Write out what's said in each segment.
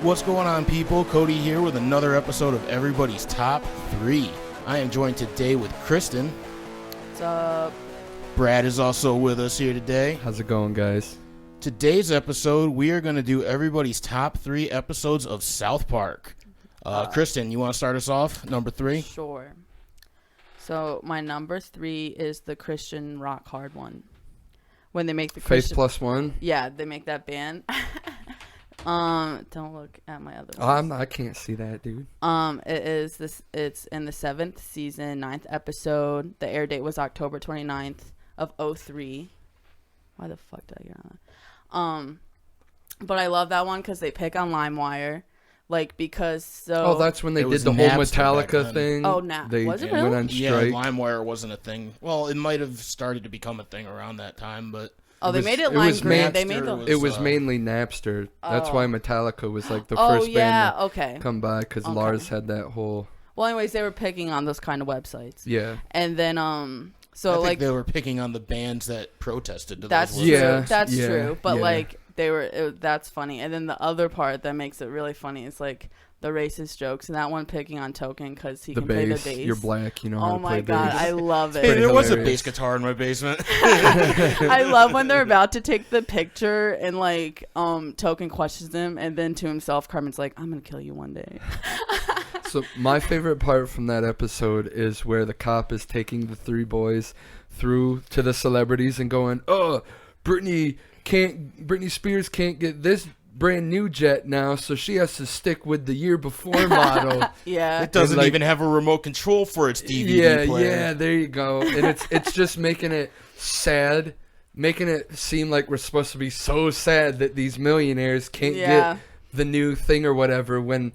What's going on, people? Cody here with another episode of Everybody's Top 3. I am joined today with Kristen. What's up? Brad is also with us here today. How's it going, guys? Today's episode, we are going to do everybody's top 3 episodes of South Park. Kristen, you want to start us off? Number 3? Sure. So my number 3 is the Christian rock hard one. When they make the Faith Christian... Plus One? Yeah, they make that band. Don't look at my other ones. I can't see that, dude. It's in the 7th season, 9th episode. The air date was October 29th of 2003. Why the fuck did I get on that? But I love that one because they pick on LimeWire. That's when they did the whole Metallica thing. Oh, was it really? Went on strike. Yeah, LimeWire wasn't a thing. Well, it might have started to become a thing around that time, but... They made it lime green. They made the... It was mainly Napster. That's why Metallica was like the first band to come by, because Lars had that whole... Well, anyways, they were picking on those kind of websites. Yeah. And then, I think they were picking on the bands that protested to that's those websites. That's true. But, that's funny. And then the other part that makes it really funny is, the racist jokes, and that one picking on Token because he can play the bass. You're black, you know how to play bass. Oh my god, I love it. Hey, there was a bass guitar in my basement. I love when they're about to take the picture and Token questions them, and then to himself, Carmen's like, "I'm gonna kill you one day." So my favorite part from that episode is where the cop is taking the 3 boys through to the celebrities and going, "Oh, Britney Spears can't get this brand new jet now, so she has to stick with the year before model." Yeah, it doesn't even have a remote control for its DVD player. Yeah, there you go. And it's just making it sad, making it seem like we're supposed to be so sad that these millionaires can't get the new thing or whatever, when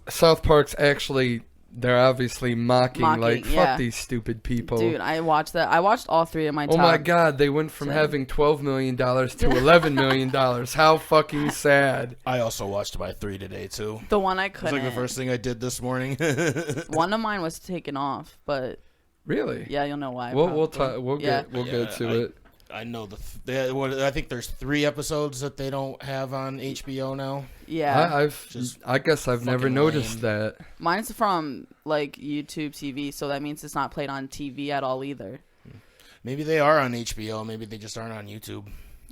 South Park's actually, they're obviously mocking fuck these stupid people. Dude, I watched that. I watched all 3 of my top. Oh my god, they went from having $12 million to $11 million. How fucking sad. I also watched my 3 today, too. The one I couldn't. It was the first thing I did this morning. One of mine was taken off, but... Really? Yeah, you'll know why. We'll get to it. I know I think there's 3 episodes that they don't have on HBO now. Yeah, I guess I've never noticed that. Mine's from YouTube TV, so that means it's not played on TV at all either. Maybe they are on HBO. Maybe they just aren't on YouTube.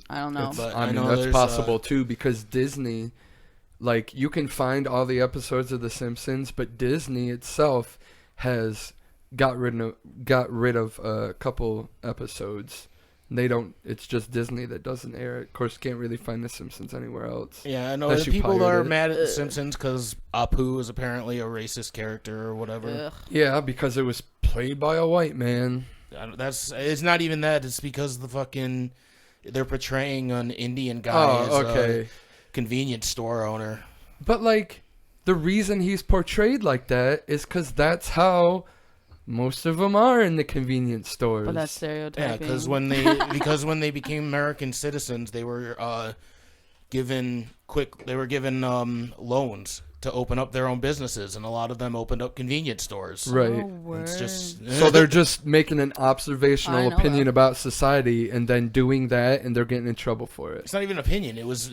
I don't know. But I mean, that's possible too, because Disney, you can find all the episodes of The Simpsons, but Disney itself has got rid of a couple episodes. It's just Disney that doesn't air it. Of course, can't really find The Simpsons anywhere else. Yeah, I know people are mad at The Simpsons because Apu is apparently a racist character or whatever. Ugh. Yeah, because it was played by a white man. It's not even that. It's because they're portraying an Indian guy as a convenience store owner. But the reason he's portrayed like that is because that's how most of them are in the convenience stores. But that's stereotyping. Yeah, because when they became American citizens, they were given loans to open up their own businesses, and a lot of them opened up convenience stores. Right. Oh, it's just so they're just making an observational opinion about society and then doing that, and they're getting in trouble for it. It's not even an opinion. It was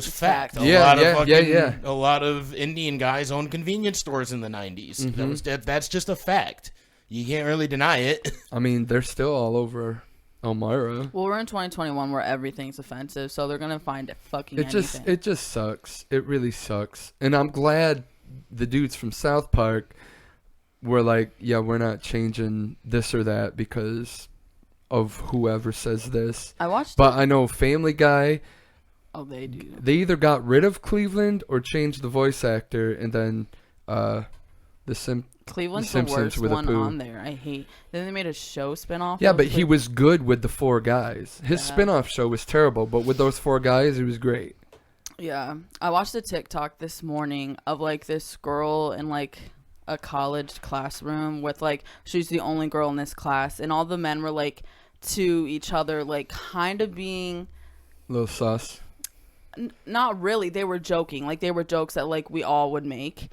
fact. A lot of Indian guys owned convenience stores in the 90s. Mm-hmm. That's just a fact. You can't really deny it. I mean, they're still all over Elmira. Well, we're in 2021 where everything's offensive, so they're gonna find anything. It just sucks. It really sucks. And I'm glad the dudes from South Park were like, yeah, we're not changing this or that because of whoever says this. I know Family Guy. Oh, they do. They either got rid of Cleveland or changed the voice actor, and then Cleveland's the worst one on there. I hate. Then they made a show spinoff. Yeah, but he was good with the 4 guys. His spinoff show was terrible, but with those 4 guys, he was great. Yeah, I watched a TikTok this morning of this girl in a college classroom with she's the only girl in this class, and all the men were to each other kind of being a little sus. Not really. They were joking. They were jokes that we all would make.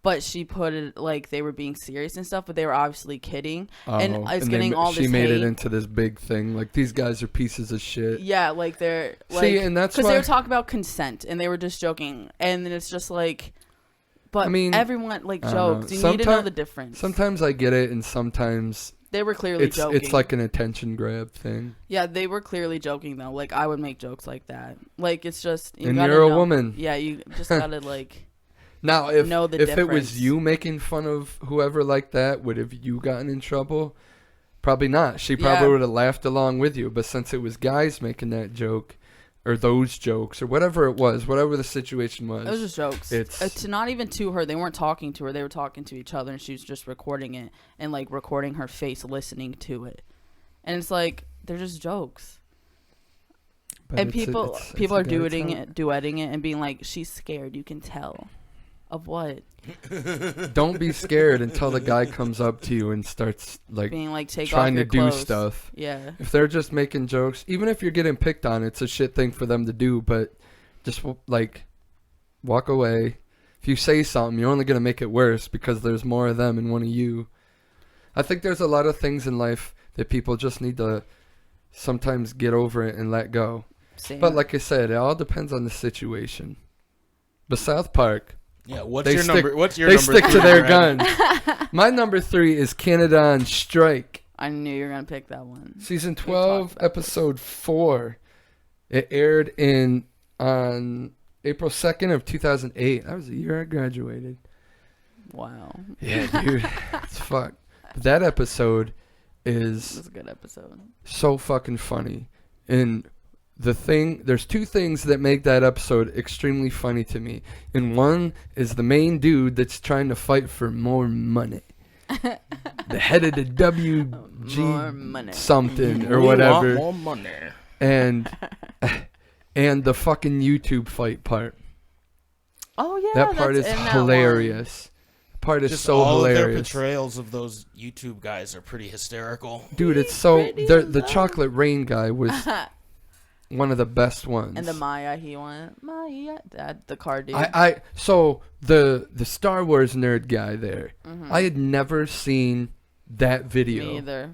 but she put it like they were being serious and stuff, but they were obviously kidding. And it's getting all this She made hate. it into this big thing. Like, these guys are pieces of shit. Yeah, like they're like, see, and that's because they were talking about consent and they were just joking, and then it's just like, but I mean, everyone like jokes. You need to know the difference. Sometimes I get it, and sometimes they were clearly joking. It's like an attention grab thing. Yeah, they were clearly joking though. Like, I would make jokes like that. Like, it's just and you're a woman. Yeah, you just gotta like. Now, if difference. It was you making fun of whoever like that, would have you gotten in trouble? Probably not. She probably would have laughed along with you. But since it was guys making that joke, or those jokes, or whatever it was, whatever the situation was. It was just jokes. It's not even to her. They weren't talking to her. They were talking to each other, and she was just recording it and, like, recording her face listening to it. And it's like, they're just jokes. But and people are duetting it and being like, she's scared. You can tell. Of what? Don't be scared until the guy comes up to you and starts like being like trying to do stuff. Yeah. If they're just making jokes, even if you're getting picked on, it's a shit thing for them to do. But just like walk away. If you say something, you're only gonna make it worse because there's more of them than one of you. I think there's a lot of things in life that people just need to sometimes get over it and let go. Same. But like I said, it all depends on the situation. But South Park. Yeah, what's your number? They stick to their guns. My number 3 is Canada on Strike. I knew you were gonna pick that one. Season 12, episode 4. It aired on April 2nd of 2008. That was the year I graduated. Wow. Yeah, dude, it's fuck. That episode is a good episode. So fucking funny. And there's 2 things that make that episode extremely funny to me. And one is the main dude that's trying to fight for more money. The head of the WG something or whatever. More money. And the fucking YouTube fight part. Oh yeah, that part is hilarious. Part is so hilarious. All of their portrayals of those YouTube guys are pretty hysterical. Dude, it's so the Chocolate Rain guy was one of the best ones. And the Maya, he won. Maya, the car dude. So the Star Wars nerd guy there, I had never seen that video. Me either.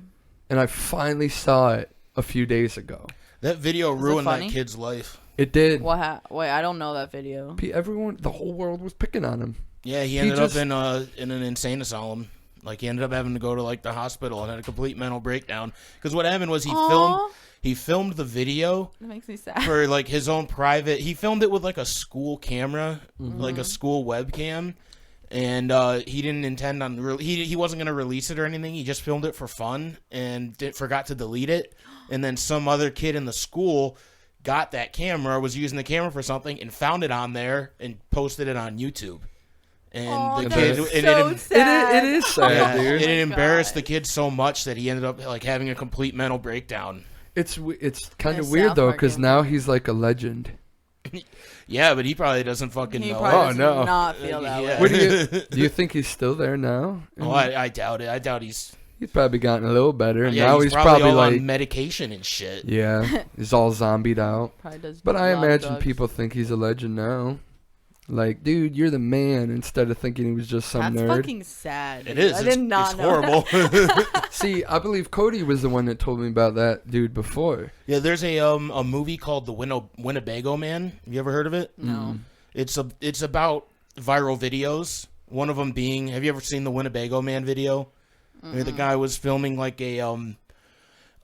And I finally saw it a few days ago. That video ruined that kid's life. It did. Wait, I don't know that video. The whole world was picking on him. Yeah, he ended up in an insane asylum. Like, he ended up having to go to like the hospital and had a complete mental breakdown. Because what happened was he filmed the video. That makes me sad. For like his own private. He filmed it with like a school camera, like a school webcam, and he didn't intend on he wasn't gonna release it or anything. He just filmed it for fun and forgot to delete it. And then some other kid in the school got that camera, was using the camera for something, and found it on there and posted it on YouTube. And the kid, sad. It is sad, dude. And it embarrassed the kid so much that he ended up like having a complete mental breakdown. It's kind of weird though, because now he's like a legend. Yeah, but he probably doesn't fucking know. Probably does not feel that way. What do you think he's still there now? Oh, I doubt it. I doubt he's probably gotten a little better, and yeah, now he's probably all like on medication and shit. Yeah, he's all zombied out. But I imagine people think he's a legend now. Like, dude, you're the man, instead of thinking he was just some nerd. That's fucking sad. It is. I did not know. It's horrible. See, I believe Cody was the one that told me about that dude before. Yeah, there's a movie called The Winnebago Man. Have you ever heard of it? No. It's about viral videos. One of them being, have you ever seen the Winnebago Man video? Where the guy was filming like a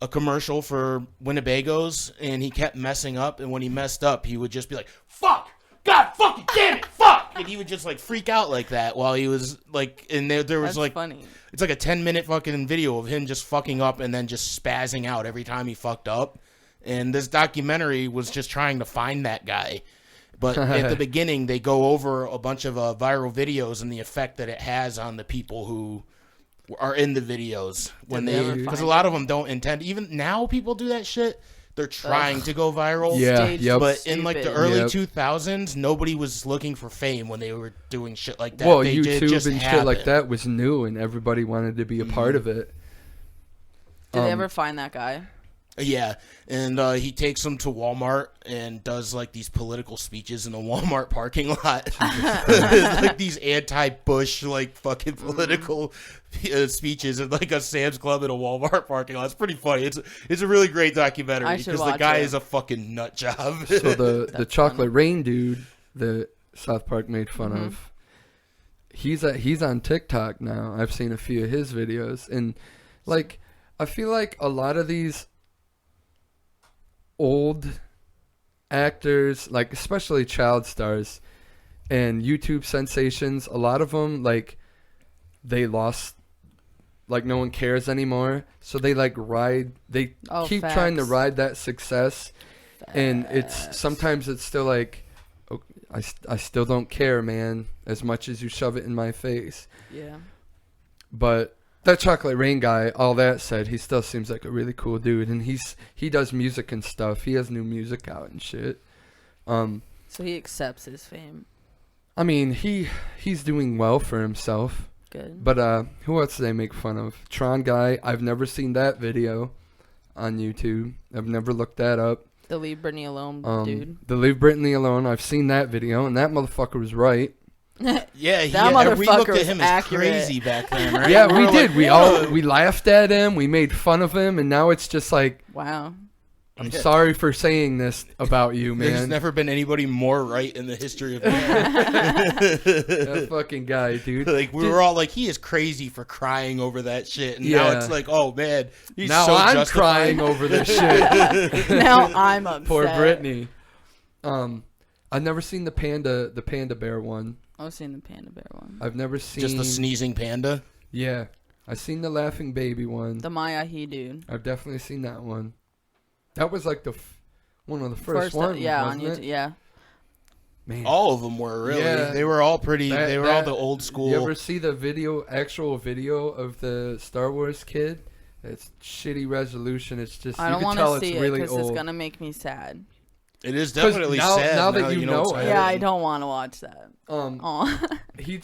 commercial for Winnebagos, and he kept messing up, and when he messed up, he would just be like, "Fuck! God fucking damn it, fuck!" And he would just like freak out like that while he was like, and there was like, funny. It's like a 10-minute fucking video of him just fucking up and then just spazzing out every time he fucked up. And this documentary was just trying to find that guy. But at the beginning, they go over a bunch of viral videos and the effect that it has on the people who are in the videos when because a lot of them don't intend. Even now, people do that shit. They're trying to go viral. Yeah, but in like the early 2000s, nobody was looking for fame when they were doing shit like that. Well, YouTube and shit like that was new, and everybody wanted to be a part of it. Did they ever find that guy? Yeah, and he takes them to Walmart and does like these political speeches in the Walmart parking lot, like these anti-Bush like fucking political speeches in like a Sam's Club in a Walmart parking lot. It's pretty funny. It's a really great documentary because the guy is a fucking nut job. So the Chocolate Rain dude that South Park made fun of, he's on TikTok now. I've seen a few of his videos, and like I feel like a lot of these old actors, like especially child stars and YouTube sensations, a lot of them, like, they lost, like, no one cares anymore, so they like keep trying to ride that success. And sometimes it's still like, oh, I still don't care, man, as much as you shove it in my face. Yeah. But that Chocolate Rain guy, all that said, he still seems like a really cool dude, and he does music and stuff. He has new music out and shit. So he accepts his fame. I mean, he's doing well for himself. Good. But who else do they make fun of? Tron guy. I've never seen that video on YouTube. I've never looked that up. The Leave Britney Alone dude. The Leave Britney Alone. I've seen that video, and that motherfucker was right. Yeah, we motherfucker looked at him as accurate. crazy back then, right? Yeah, we did. We laughed at him. We made fun of him, and now it's just like, wow. I'm sorry for saying this about you, man. There's never been anybody more right in the history of man. That fucking guy, dude. Like, we were all like, he is crazy for crying over that shit. And now it's like, oh, man. He's now so I'm justified. crying over this shit. Now I'm upset. Poor Britney. I've never seen the panda bear one. I've seen the panda bear one. I've never seen... Just the sneezing panda? Yeah. I've seen the laughing baby one. The Maya He dude. I've definitely seen that one. That was like one of the first ones, yeah, wasn't on YouTube, it? yeah. Man. All of them were, really. Yeah. They were all pretty... they were all the old school... You ever see the actual video of the Star Wars kid? It's shitty resolution. It's just... I don't want to see it really because it's going to make me sad. It is definitely sad. Now that you know it. Yeah, I don't want to watch that. He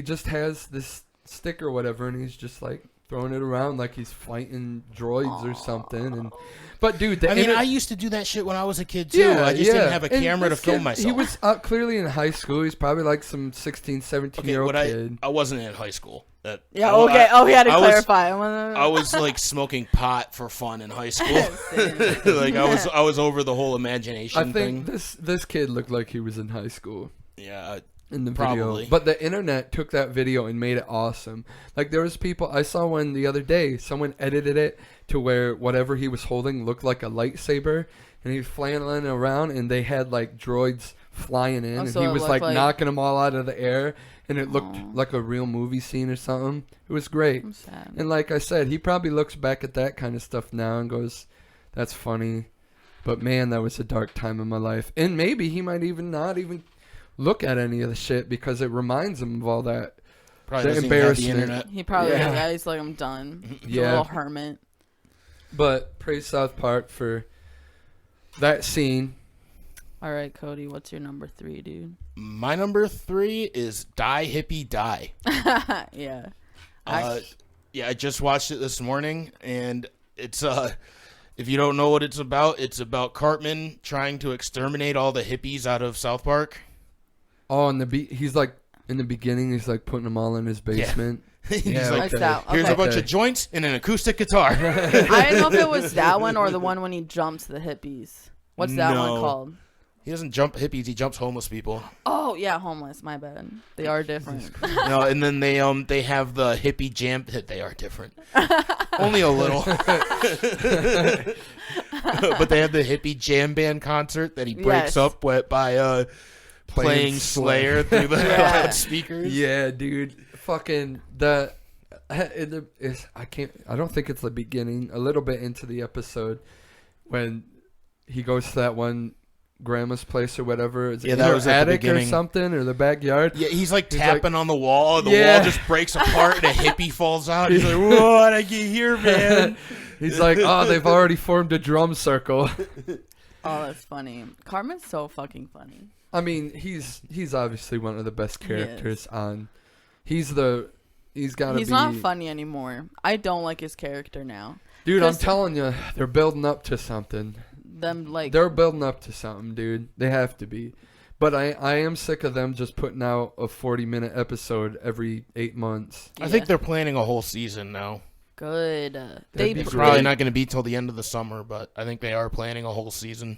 just has this stick or whatever, and he's just like throwing it around like he's fighting droids or something. But dude, I used to do that shit when I was a kid too. I just didn't have a camera to film myself. He was clearly in high school. He's probably like some 16, 17-year-old kid. I wasn't in high school. We had to clarify. I was like smoking pot for fun in high school. Like I was over the whole imagination thing. I think this kid looked like he was in high school. Yeah, in the probably. video. But the internet took that video and made it awesome. Like, there was people... I saw one the other day. Someone edited it to where whatever he was holding looked like a lightsaber. And he was flailing around, and they had, like, droids flying in. And he was, like, knocking them all out of the air. And it looked like a real movie scene or something. It was great. I'm sad. And like I said, he probably looks back at that kind of stuff now and goes, that's funny. But, man, that was a dark time in my life. And maybe he might even not even... look at any of the shit because it reminds him of all that. Probably the embarrassment. The internet. He probably he's like, I'm done. He's a little hermit. But praise South Park for that scene. All right, Cody, what's your number 3, dude? My number 3 is Die Hippie Die. Yeah. I just watched it this morning, and it's if you don't know what it's about Cartman trying to exterminate all the hippies out of South Park. Oh, and he's like in the beginning, he's like putting them all in his basement. He's like, here's a bunch of joints and an acoustic guitar. I didn't know if it was that one or the one when he jumps the hippies. What's that one called? He doesn't jump hippies. He jumps homeless people. Oh yeah, homeless. My bad. They are different. No, and then they have the hippie jam. They are different. Only a little. But they have the hippie jam band concert that he breaks up by playing Slayer through the loudspeakers. Yeah, dude. Fucking I don't think it's the beginning. A little bit into the episode when he goes to that one grandma's place or whatever. Is that was at the attic beginning. Or something, or the backyard. Yeah, he's tapping on the wall. The wall just breaks apart and a hippie falls out. He's like, "What? I get here, man." He's like, "Oh, they've already formed a drum circle." Oh, that's funny. Cartman's so fucking funny. I mean, he's obviously one of the best characters on. He's not funny anymore. I don't like his character now. Dude, I'm telling you, they're building up to something. They're building up to something, dude. They have to be. But I am sick of them just putting out a 40-minute episode every 8 months. I think they're planning a whole season now. Good. It's probably not going to be till the end of the summer, but I think they are planning a whole season.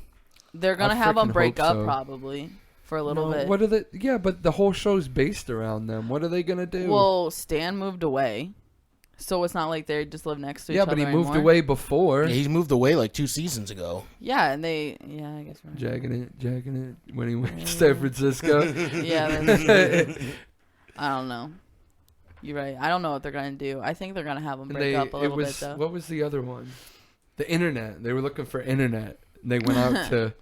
They're going to have them break up probably for a little bit. What are they? Yeah, but the whole show's based around them. What are they going to do? Well, Stan moved away. So it's not like they just live next to each other Yeah, but he anymore. moved away before. Yeah, he's moved away like 2 seasons ago. Yeah, and I guess. Right. Jagging it when he went to San Francisco. Yeah, I don't know. You're right. I don't know what they're going to do. I think they're going to have them break up a little bit, though. What was the other one? The internet. They were looking for internet. They went out to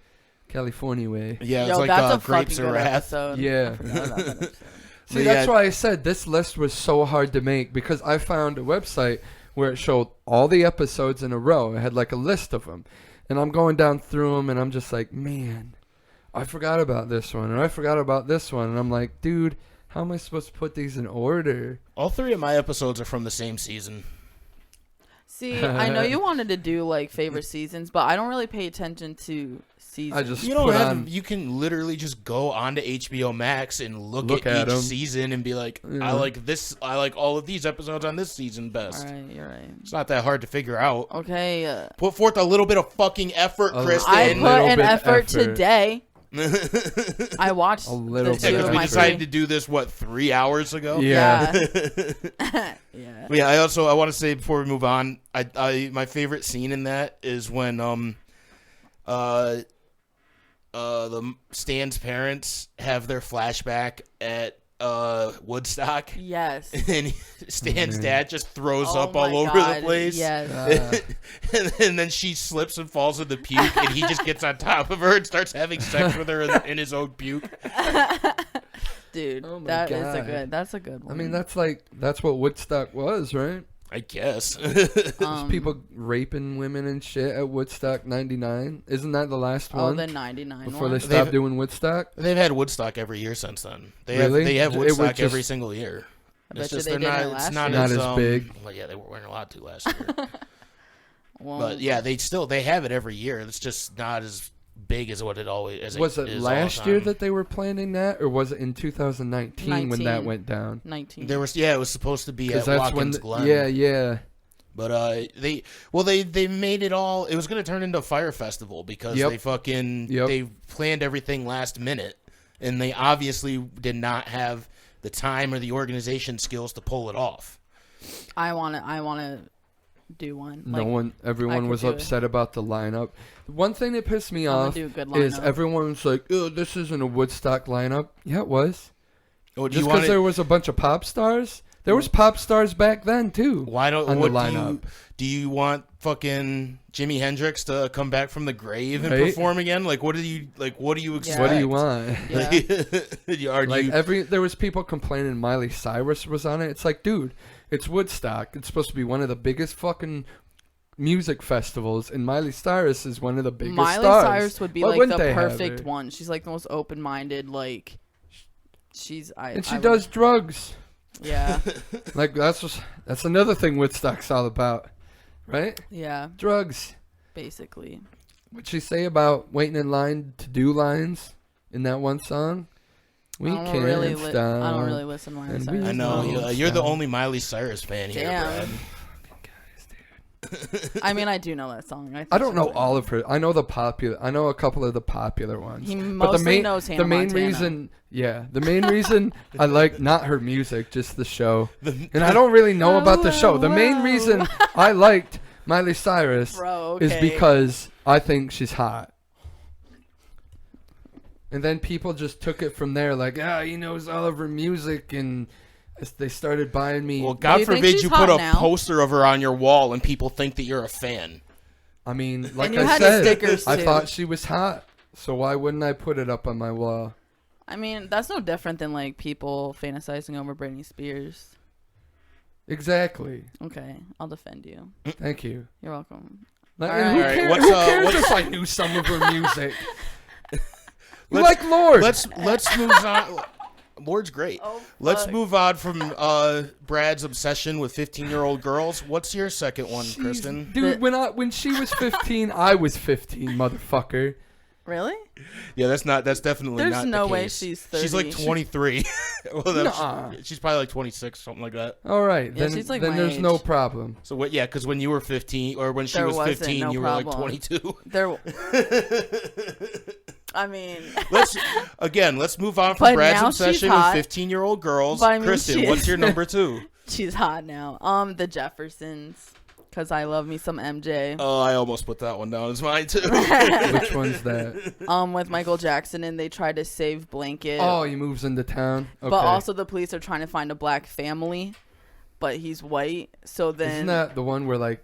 California way. Yeah, it's like that's a Grapes fucking of good Wrath. episode. Yeah. See, Yeah. that's why I said this list was so hard to make, because I found a website where it showed all the episodes in a row. It had like a list of them. And I'm going down through them, and I'm just like, man, I forgot about this one, and I forgot about this one. And I'm like, dude, how am I supposed to put these in order? All 3 of my episodes are from the same season. See, I know you wanted to do like favorite seasons, but I don't really pay attention to seasons. I just You don't have. You can literally just go onto HBO Max and look at each season and be like, I like this. I like all of these episodes on this season best. All right, you're right. It's not that hard to figure out. Okay. Put forth a little bit of fucking effort, Kristen. I put an effort today. I watched a little the 2 bit. of We my decided 3. to do this 3 hours ago. Yeah. Yeah. Yeah. I want to say before we move on, my favorite scene in that is when the Stan's parents have their flashback at Woodstock. Yes. And Stan's dad just throws up all my over God, the place. Yes. And then she slips and falls in the puke, and he just gets on top of her and starts having sex with her in his own puke. Dude, Oh my that's a good one. I mean, that's what Woodstock was, right? I guess. There's people raping women and shit at Woodstock 99. Isn't that the last one? Oh, the 99 before one? they stopped doing Woodstock? They've had Woodstock every year since then. They Really? have Woodstock every single year. I bet you they did it last year. Not as big. Well, yeah, they weren't allowed to last year. Well, But yeah, they have it every year. It's just not as big as what it always is. Was it last year that they were planning that, or was it in 2019 when that went down? 19. There was it was supposed to be at That's Watkins Glen. Yeah. But they made it all. It was going to turn into a fire festival because they planned everything last minute, and they obviously did not have the time or the organization skills to pull it off. I want to do one. Everyone was upset about the lineup. One thing that pissed me off is everyone's like, "Oh, this isn't a Woodstock lineup." Yeah, it was. Just because there was a bunch of pop stars. There was pop stars back then too. Do you want fucking Jimi Hendrix to come back from the grave and perform again? Like, what do you expect? What do you want? Yeah. There was people complaining Miley Cyrus was on it. It's like, dude, it's Woodstock. It's supposed to be one of the biggest fucking music festivals, and Miley Cyrus is one of the biggest stars. Miley Cyrus would be like the perfect one. She's like the most open-minded. Like, she does drugs. Yeah. Like that's another thing Woodstock's all about, right? Yeah. Drugs. Basically. What'd she say about waiting in line to do lines in that one song? We can't stop. I don't really listen to Miley Cyrus. I know. You're the only Miley Cyrus fan here, Brad. I mean, I do know that song. I don't know all of her. I know a couple of the popular ones. He mostly knows Hannah Montana. The main reason I like not her music, just the show. And I don't really know about the show. The main reason I liked Miley Cyrus is because I think she's hot. And then people just took it from there, like, he knows all of her music, and they started buying me. Well, God forbid you put a poster of her on your wall and people think that you're a fan. I mean, like I said, I thought she was hot, so why wouldn't I put it up on my wall? I mean, that's no different than like people fantasizing over Britney Spears. Exactly. Okay, I'll defend you. Thank you. You're welcome. Who cares if I knew some of her music? You like Lorde. Let's move on. Ward's great. Oh, Let's fuck. move on from Brad's obsession with 15-year-old girls. What's your second one, Jeez, Kristen? Dude, when she was 15, I was 15, motherfucker. Really? Yeah, that's definitely There's not no the way case. she's 30. She's like 23. Well, Nuh-uh. she's probably like 26, something like that. All right, Yeah, then, she's like then my there's age. no problem. So what? Yeah, because when you were 15, or when she There was wasn't 15, no you were like problem. 22. There. I mean, Let's move on from But Brad's now she's obsession with hot. 15-year-old girls. But I mean, Kristen, what's your number 2? she's hot now. The Jeffersons, because I love me some MJ. Oh, I almost put that one down as mine too. Which one's that? With Michael Jackson, and they try to save Blanket. Oh, he moves into town. Okay. But also the police are trying to find a black family, but he's white. So then Isn't that the one where like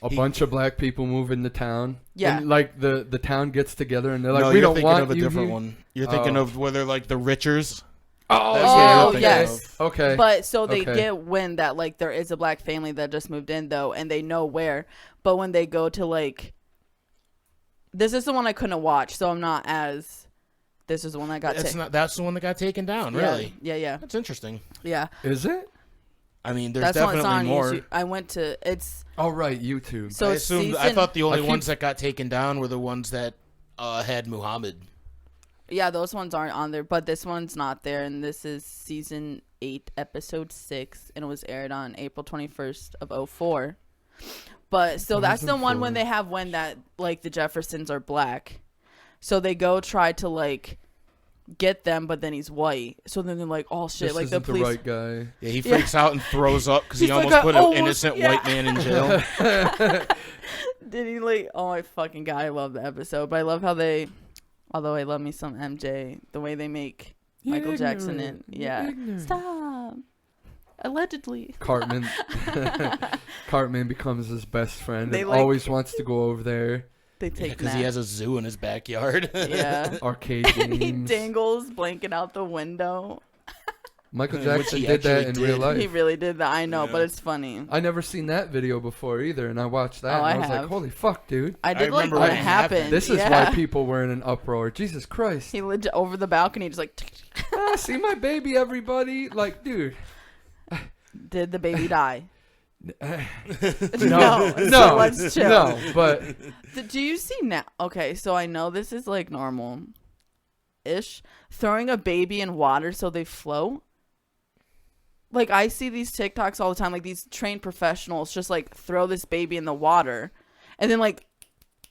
a bunch of black people move into town? Yeah. And like the town gets together and they're like, No, we you're don't thinking want of a you different here. one. You're thinking of where they're like the Richers. Oh, That's what you're Oh, thinking yes. of. Okay. But so they Okay. get wind that like there is a black family that just moved in though, and they know where. But when they go to like, this is the one I couldn't watch, so I'm not as. This is the one that got taken. That's the one that got taken down. Really? Yeah. That's interesting. Yeah. Is it? I mean, there's That's why it's definitely on more. YouTube. I went to it's Oh, right, YouTube. so I thought the only I keep- ones that got taken down were the ones that had Muhammad. yeah, those ones aren't on there, but this one's not there, and this is season 8, episode 6, and it was aired on April 21st of 2004. But so that's the one when they have when that like the Jeffersons are black, so they go try to like get them, but then he's white. So then they're like, oh shit, This like the isn't police. the right guy. Yeah, he freaks out and throws up because he He's like, almost I put an almost- innocent yeah. white man in jail. Did he like? Oh my fucking god, I love the episode, but I love how they. Although I love me some MJ, the way they make Michael Jackson in. Yeah. Stop. Allegedly. Cartman. Cartman becomes his best friend They and like- always wants to go over there. They take Because he has a zoo in his backyard. Yeah. Arcade And he games. dangles blanket out the window. Michael Which Jackson he did that in actually real did. life. He really did that. I know, Yeah. but it's funny. I never seen that video before either, and I watched that Oh, and I I was like, have. holy fuck, dude. I did like remember what when it happened. happened. This is yeah. why people were in an uproar. Jesus Christ. He legit over the balcony, just like. Ah, see my baby, everybody. Like, dude. Did the baby die? No. No. So No. let's chill. No, but Do you see now? Okay, so I know this is like normal ish. Throwing a baby in water so they float. Like, I see these TikToks all the time. Like, these trained professionals just like throw this baby in the water. And then, like,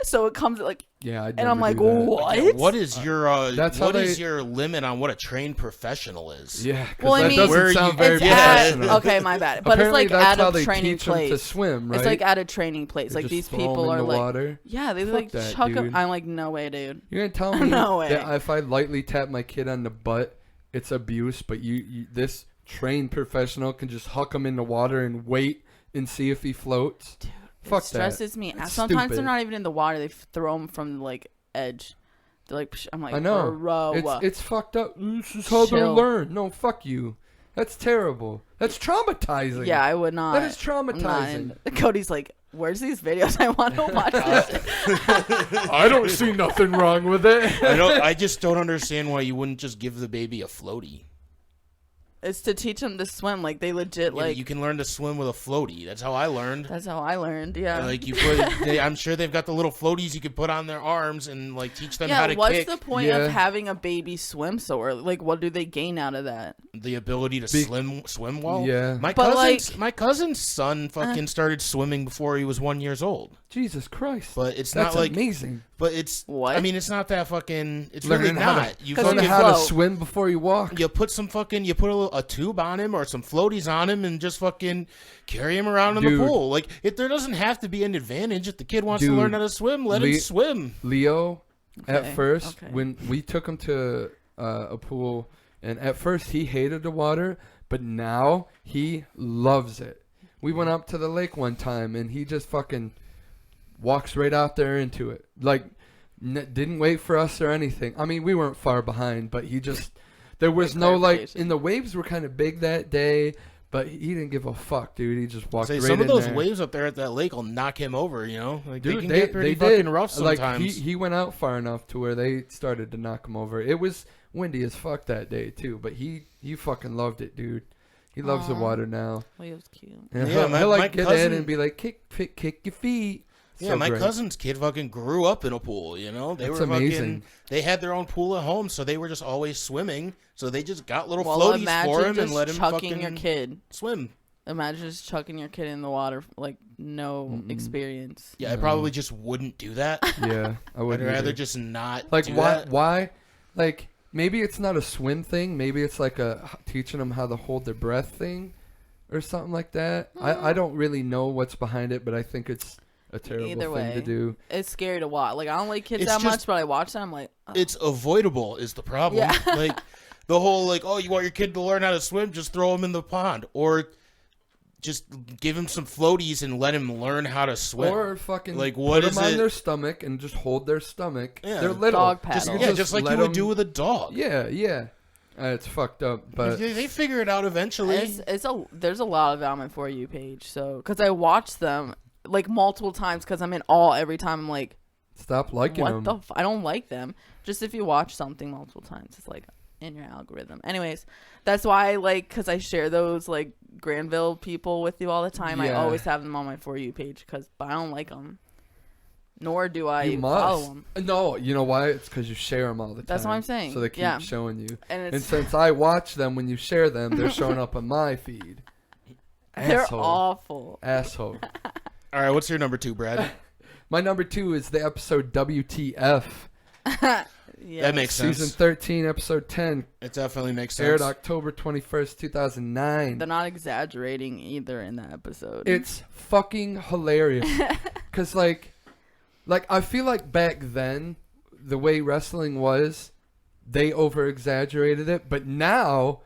so it comes like, yeah, I and I'm like, what? Yeah, what is your That's how what is they- your limit on what a trained professional is? Yeah, because Well, I that mean, doesn't sound very it's professional. okay, my bad. But Apparently it's like that's at how a they training teach 'em to place. swim, right? It's like at a training place. They Like, just these throw 'em people in are the like, water. yeah, they Fuck like that, chuck them. dude. I'm like, no way, dude. You're gonna tell me No way. that if I lightly tap my kid on the butt, it's abuse, but you this trained professional can just huck him in the water and wait and see if he floats? Dude, Fuck it stresses me. That's Sometimes they're stupid. not even in the water. They throw them from like edge. They're like, psh, I'm like, I know. bro. It's fucked up. This is how they Chill. learn. No, fuck you. That's terrible. That's traumatizing. Yeah, I would not. That is I'm not traumatizing. in- Cody's like, where's these videos? I want to watch this. I don't see nothing wrong with it. I just don't understand why you wouldn't just give the baby a floaty. It's to teach them to swim. Like, they legit, Yeah, like, you can learn to swim with a floaty. That's how I learned. that's how I learned. Yeah. Like I'm sure they've got the little floaties you could put on their arms and like teach them how Yeah, to what's kick. the point Yeah. of having a baby swim so early? Like, what do they gain out of that? The ability to swim well. Yeah. My cousin's son fucking started swimming before he was 1 year old. Jesus Christ. But it's That's not like amazing. But it's What? I mean, it's not that fucking. It's Learning really how to- not. You 'Cause Learn you how to float. swim before you walk. you put a tube on him or some floaties on him and just fucking carry him around in Dude. the pool. Like there doesn't have to be an advantage if the kid wants to Dude. learn how to swim. Let him swim. Leo, at Okay, first, okay. when we took him to a pool, and at first he hated the water, but now he loves it. We went up to the lake one time, and he just fucking walks right out there into it. Like, didn't wait for us or anything. I mean, we weren't far behind, but he just, there was no, like, clarification. and the waves were kind of big that day, but he didn't give a fuck, dude. He just walked Say right some in of those there. waves up there at that lake will knock him over. You know, like they Dude, can they get pretty did. fucking rough Like sometimes. he went out far enough to where they started to knock him over. It was windy as fuck that day too. But he fucking loved it, dude. He loves the water now. Well, he was cute. And Yeah, he'll like my get cousin- in and be like, kick your feet. Yeah, So my great. cousin's kid fucking grew up in a pool, you know? They That's were amazing. they had their own pool at home, so they were just always swimming. So they just got little Well, floaties imagine for him just and let him chucking fucking your kid. swim. Imagine just chucking your kid in the water, like no experience. Yeah, I probably just wouldn't do that. Yeah, I I'd would rather just not like do why that. why like maybe it's not a swim thing. Maybe it's like teaching them how to hold their breath thing or something like that. I don't really know what's behind it, but I think it's a terrible Either thing way, to do. it's scary to watch. Like I don't like kids It's that just- much, but I watch them. I'm like, oh. It's avoidable is the problem. Yeah. Like the whole like, oh, you want your kid to learn how to swim? Just throw him in the pond, or just give him some floaties and let him learn how to swim. Or fucking Like, what put is them on it- their stomach and just hold their stomach. Yeah. They're little. Dog just, paddle. just like let you would them- do with a dog. Yeah. It's fucked up, but They figure it out eventually. there's a lot of them on my For You page. So because I watch them like multiple times because I'm in awe every time. I'm like, stop liking what them. the? I don't like them. Just if you watch something multiple times, it's like in your algorithm. Anyways, that's why I like because I share those like Granville people with you all the time. I Yeah. always have them on my For You page but I don't like them. Nor do I You follow must. them. No, you know why? It's because you share them all the time. That's what I'm saying. So they keep Yeah. showing you. And And it's since I watch them when you share them, they're showing up on my feed. they're Asshole. awful. Asshole. All right, what's your number 2, Brad? My number 2 is the episode WTF. Yeah. That makes sense. Season 13, episode 10. It definitely makes sense. Aired October 21st, 2009. They're not exaggerating either in that episode. It's fucking hilarious. Because, like, I feel like back then, the way wrestling was, they over-exaggerated it. But now,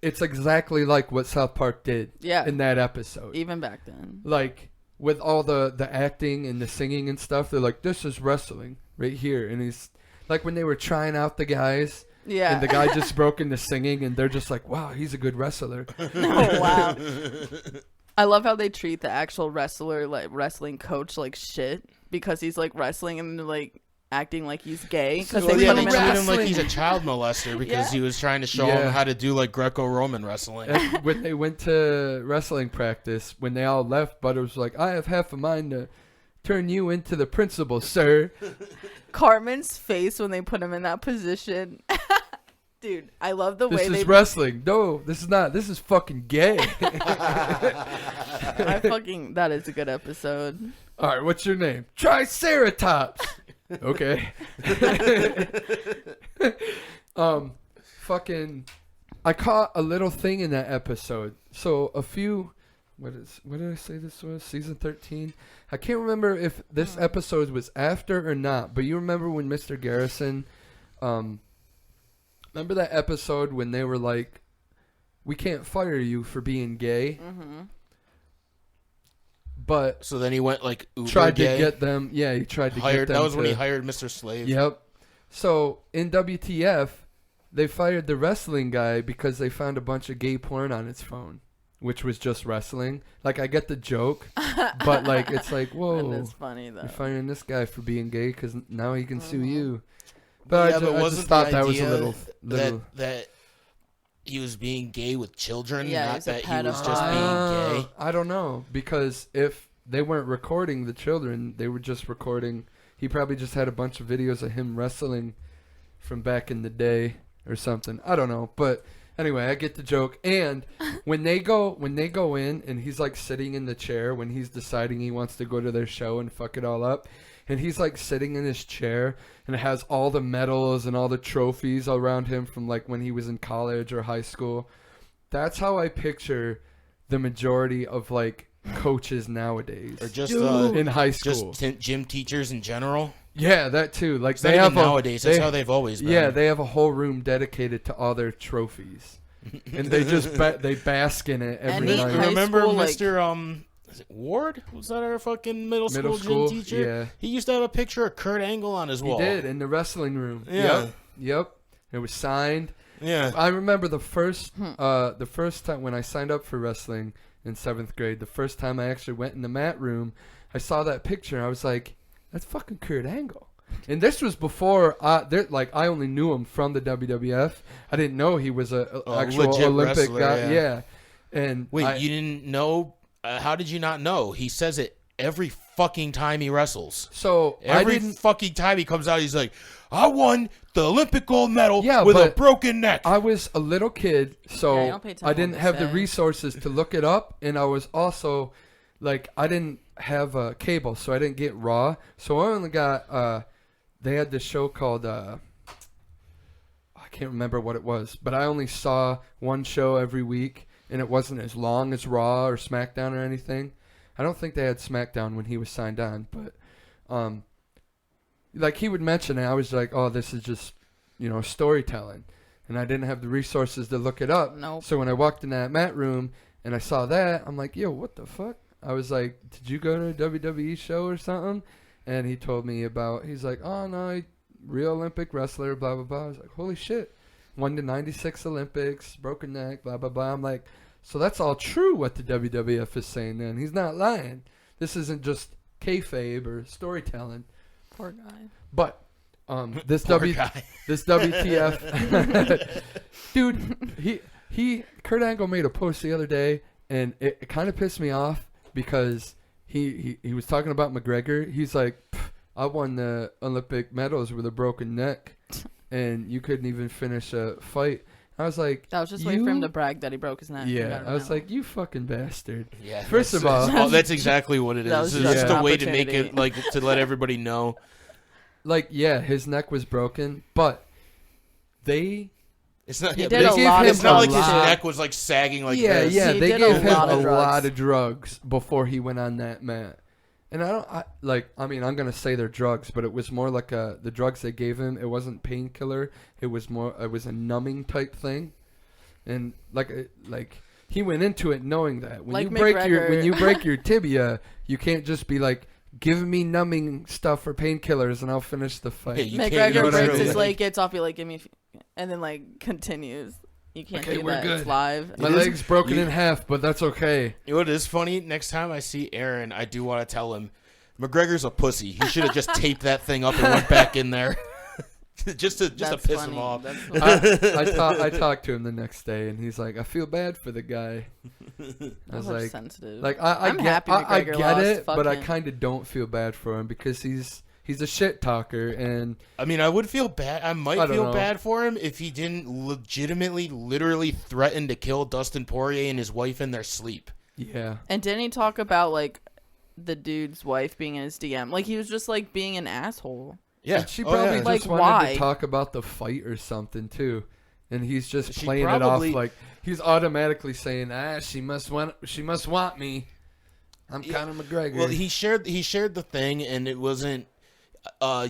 it's exactly like what South Park did Yeah. in that episode. Even back then. Like, with all the acting and the singing and stuff, they're like, this is wrestling right here. And he's, like, when they were trying out the guys, Yeah. and the guy just broke into singing, and they're just like, wow, he's a good wrestler. Oh, wow. I love how they treat the actual wrestler, like wrestling coach, like shit because he's like wrestling and like acting like he's gay because Well, they Yeah, put they him treat in. him like he's a child molester because he was trying to show Yeah. him how to do like Greco-Roman wrestling. And when they went to wrestling practice, when they all left, Butter was like, I have half a mind to turn you into the principal, sir. Cartman's face when they put him in that position. Dude, I love the This way is they. wrestling. No, this is not. This is fucking gay. That is a good episode. All right, what's your name? Triceratops. Okay. Fucking, I caught a little thing in that episode. So what did I say this was? Season 13? I can't remember if this episode was after or not, but you remember when Mr. Garrison, remember that episode when they were like, we can't fire you for being gay? Mm-hmm. But So then he went like uber tried gay. to get them. Yeah, he tried to hired. get them. That was when he to- hired Mr. Slave. Yep. So in WTF, they fired the wrestling guy because they found a bunch of gay porn on his phone, which was just wrestling. Like, I get the joke, but like it's like, whoa, That's funny though. you're firing this guy for being gay because now he can sue you. But Yeah, I but just wasn't thought the that was a idea little. that he was being gay with children, Yeah, not he's a that he was just pedophile. being gay. I don't know, because if they weren't recording the children, they were just recording. He probably just had a bunch of videos of him wrestling from back in the day or something. I don't know, but anyway, I get the joke. And when they go in and he's like sitting in the chair when he's deciding he wants to go to their show and fuck it all up, and he's like sitting in his chair and it has all the medals and all the trophies around him from like when he was in college or high school. That's how I picture the majority of like coaches nowadays, Or just in high school. just gym teachers in general. Yeah, that too. Like It's they not have even nowadays. That's how they've always been. Yeah, they have a whole room dedicated to all their trophies, and they just they bask in it every Any night. high Remember school, like- Mr. Is it Ward? Was that our fucking middle school gym teacher? yeah, He used to have a picture of Kurt Angle on his he wall. did in the wrestling room. Yeah. Yep. It was signed. Yeah. I remember the first time when I signed up for wrestling in 7th grade. The first time I actually went in the mat room, I saw that picture. And I was like, "That's fucking Kurt Angle." And this was before I only knew him from the WWF. I didn't know he was a actual legit Olympic wrestler, guy. Yeah. And wait, you didn't know? How did you not know? He says it every fucking time he wrestles. So every fucking time he comes out, he's like, "I won the Olympic gold medal with a broken neck." I was a little kid, so don't pay attention I to didn't what have they the say. resources to look it up, and I was also like, I didn't have cable, so I didn't get Raw. So I only got they had this show called I can't remember what it was, but I only saw one show every week, and it wasn't as long as Raw or SmackDown or anything. I don't think they had SmackDown when he was signed on, but like he would mention it, I was like, oh, this is just, storytelling. And I didn't have the resources to look it up. Nope. So when I walked in that mat room and I saw that, I'm like, yo, what the fuck? I was like, did you go to a WWE show or something? And he told me he's like, oh, no, real Olympic wrestler, blah, blah, blah. I was like, holy shit. Won the 96 Olympics, broken neck, blah, blah, blah. I'm like, so that's all true what the WWF is saying then. He's not lying. This isn't just kayfabe or storytelling. Poor guy. But this WTF, dude, Kurt Angle made a post the other day, and it kind of pissed me off because he was talking about McGregor. He's like, I won the Olympic medals with a broken neck, and you couldn't even finish a fight. I was like, that was just a way for him to brag that he broke his neck. Yeah, I was like, you fucking bastard. Yeah. First of all, that's exactly what it is. It's just a way to make it, like, to let everybody know. Like, yeah, his neck was broken, but it's not. He Yeah, did a lot it's of not like drugs. his neck was like sagging like this. Yeah, He they did gave a him lot of a drugs. lot of drugs before he went on that mat. And I'm gonna say they're drugs, but it was more like the drugs they gave him. It wasn't painkiller. It was a numbing type thing. And like he went into it knowing that when you break your tibia, you can't just be like, give me numbing stuff or painkillers and I'll finish the fight. Yeah, McGregor breaks his leg, gets off, you like, give me, and then like continues. You can't do that. Good. It's live. My leg's broken in half, but that's okay. You know what is funny? Next time I see Aaron, I do want to tell him, McGregor's a pussy. He should have just taped that thing up and went back in there. just to piss him off. I talked to him the next day, and he's like, I feel bad for the guy. I was like, sensitive. Like I happy I McGregor get lost. it, Fuck but I him. kind of don't feel bad for him because he's a shit talker, and I mean, I would feel bad. I might don't feel know. bad for him if he didn't literally threaten to kill Dustin Poirier and his wife in their sleep. yeah. And didn't he talk about like the dude's wife being in his DM? Like he was just like being an asshole. Yeah, And she probably Like, just wanted why? to talk about the fight or something too, and he's just She playing probably- it off like he's automatically saying, she must want me. I'm Conor McGregor. Well, he shared the thing, and it wasn't.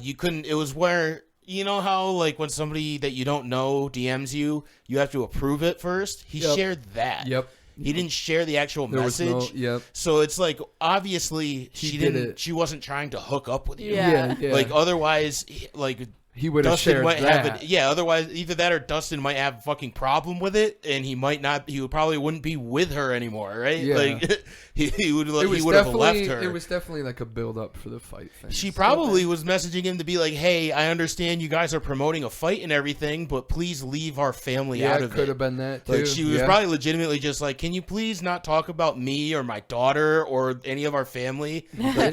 You couldn't. It was where, you know how like when somebody that you don't know DMs you, you have to approve it first. He Yep. shared that. Yep. He didn't share the actual There was message. yep. So it's like obviously He she did didn't. it. She wasn't trying to hook up with you. Yeah. Yeah. Like otherwise, like he would have Dustin shared might that. have it. Yeah. Otherwise, either that or Dustin might have a fucking problem with it, and he might not. He probably wouldn't be with her anymore, right? Yeah. Like he would. It was He would have left definitely her. it was definitely like a build up for the fight thing. She probably was messaging him to be like, "Hey, I understand you guys are promoting a fight and everything, but please leave our family out of could it." have been that too. Like she was yeah. probably legitimately just like, "Can you please not talk about me or my daughter or any of our family? Like,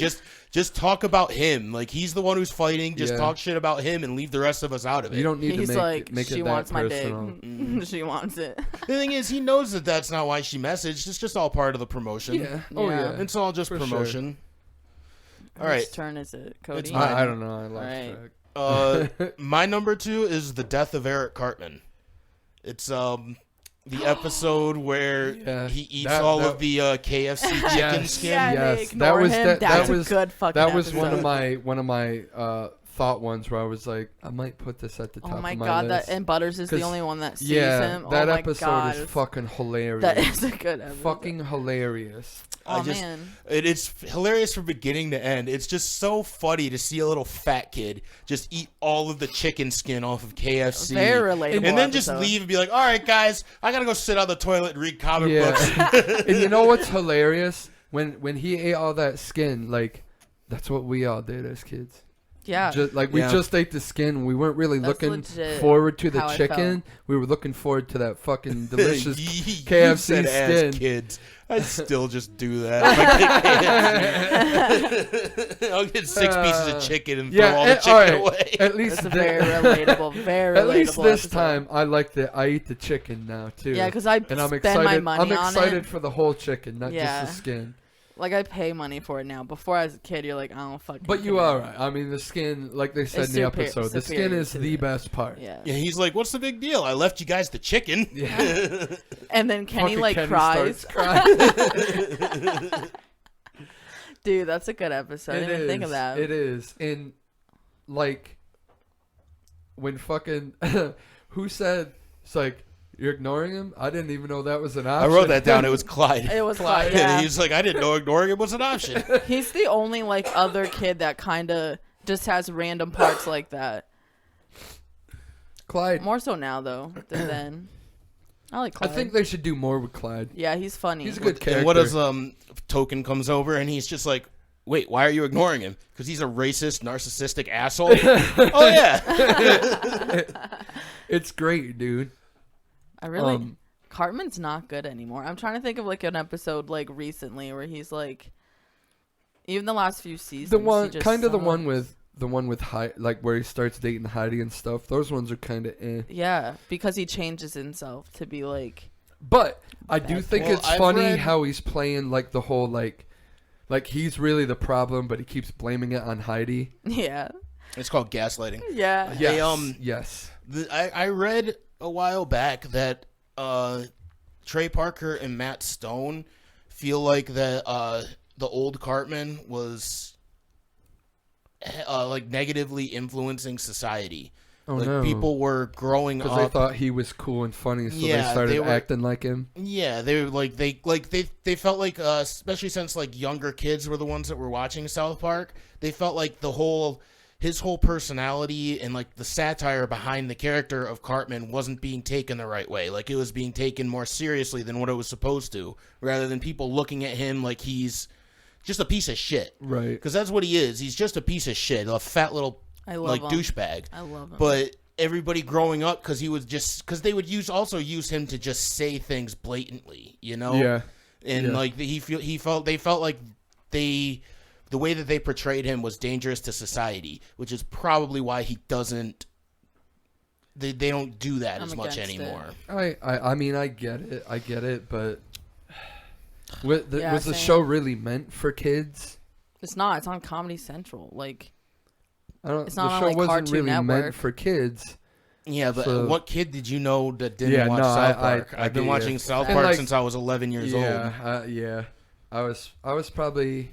just talk about him. Like he's the one who's fighting. Just Yeah. talk shit about him and leave the rest of us out of it." You don't need He's to like, make she it wants that my personal. dick. She wants it. The thing is, he knows that that's not why she messaged. It's just all part of the promotion. Yeah. Oh Yeah. yeah. It's all just For promotion. All right. Whose turn is it, Cody? It's mine. I don't know. I lost Right. track. My number 2 is the death of Eric Cartman. It's the episode where Yeah, he eats that- all that- of the KFC chicken Yes. skin. Yeah, Yes, they that ignore was- him. that That's was- a good fucking That was one episode. of my thought ones where I was like, I might put this at the top Oh my of my god, list. that and Butters is the 'Cause, only one that sees yeah, him. that oh my episode god, is fucking hilarious. that is a good episode. fucking hilarious. Oh man, It's hilarious from beginning to end. It's just so funny to see a little fat kid just eat all of the chicken skin off of KFC. very relatable. And then just episode. leave and be like, "All right, guys, I gotta go sit on the toilet and read comic Yeah. books." And you know what's hilarious? When he ate all that skin, like that's what we all did as kids. Yeah. We just ate the skin. We weren't really That's looking legit forward to the how I chicken. We were looking forward to that fucking delicious You KFC said skin. as kids. I'd still just do that. I'll get 6 pieces of chicken and throw all the chicken away. At least That's a very relatable, very At least relatable this episode. time, I eat the chicken now too. Yeah, because I and I'm spend excited. my money I'm on excited it. for the whole chicken, not Yeah. just the skin. Like, I pay money for it now. Before, as a kid, you're like, I don't fucking But you care. are right. I mean, the skin, like they said It's in the episode, the skin superior is to the it. best part. Yeah. Yeah, he's like, "What's the big deal? I left you guys the chicken." Yeah. And then Kenny, Fucking Kenny cries. starts crying. Dude, that's a good episode. I didn't even think of that. It is. And, like, when fucking... who said... It's like, you're ignoring him? I didn't even know that was an I option. wrote that down. It was Clyde. It was Clyde, yeah. He's like, "I didn't know ignoring him was an option." He's the only, like, other kid that kind of just has random parts like that. Clyde. More so now, though, than then. I like I Clyde. think they should do more with Clyde. Yeah, he's funny. He's a good character. And what does Token comes over and he's just like, "Wait, why are you ignoring him? Because he's a racist, narcissistic asshole." Oh yeah. It's great, dude. I really... Cartman's not good anymore. I'm trying to think of, like, an episode, like, recently where he's, like... Even the last few seasons, The one, he just kind of the sucks. one with like where he starts dating Heidi and stuff. Those ones are kind of eh. Yeah, because he changes himself to be, like... But I do think Well, it's I've funny read- how he's playing like the whole like he's really the problem, but he keeps blaming it on Heidi. Yeah. It's called gaslighting. Yeah. Yes, yes. I read a while back that Trey Parker and Matt Stone feel like that the old Cartman was like negatively influencing society. Oh like no. people were growing Because they up. thought he was cool and funny, so Yeah, they started they were- acting like him. Yeah, they were like they felt like especially since like younger kids were the ones that were watching South Park, they felt like his whole personality and like the satire behind the character of Cartman wasn't being taken the right way. Like it was being taken more seriously than what it was supposed to, rather than people looking at him like he's just a piece of shit. Right. Because that's what he is. He's just a piece of shit, a fat little I love like him. douchebag. I love him. But everybody growing up, because they would use him to just say things blatantly, you know. Yeah. And Yeah. like they felt like the way that they portrayed him was dangerous to society, which is probably why he doesn't. They don't do that I'm as much against it. anymore. I mean I get it, but was the same. show really meant for kids? It's not. It's on Comedy Central. Like, I don't. It's The not on, show like, wasn't Cartoon really Network. meant for kids. Yeah, but So- what kid did you know that didn't Yeah, watch no, South I Park? I've get been you. watching South And, Park like, since I was 11 years old. Yeah. I was probably,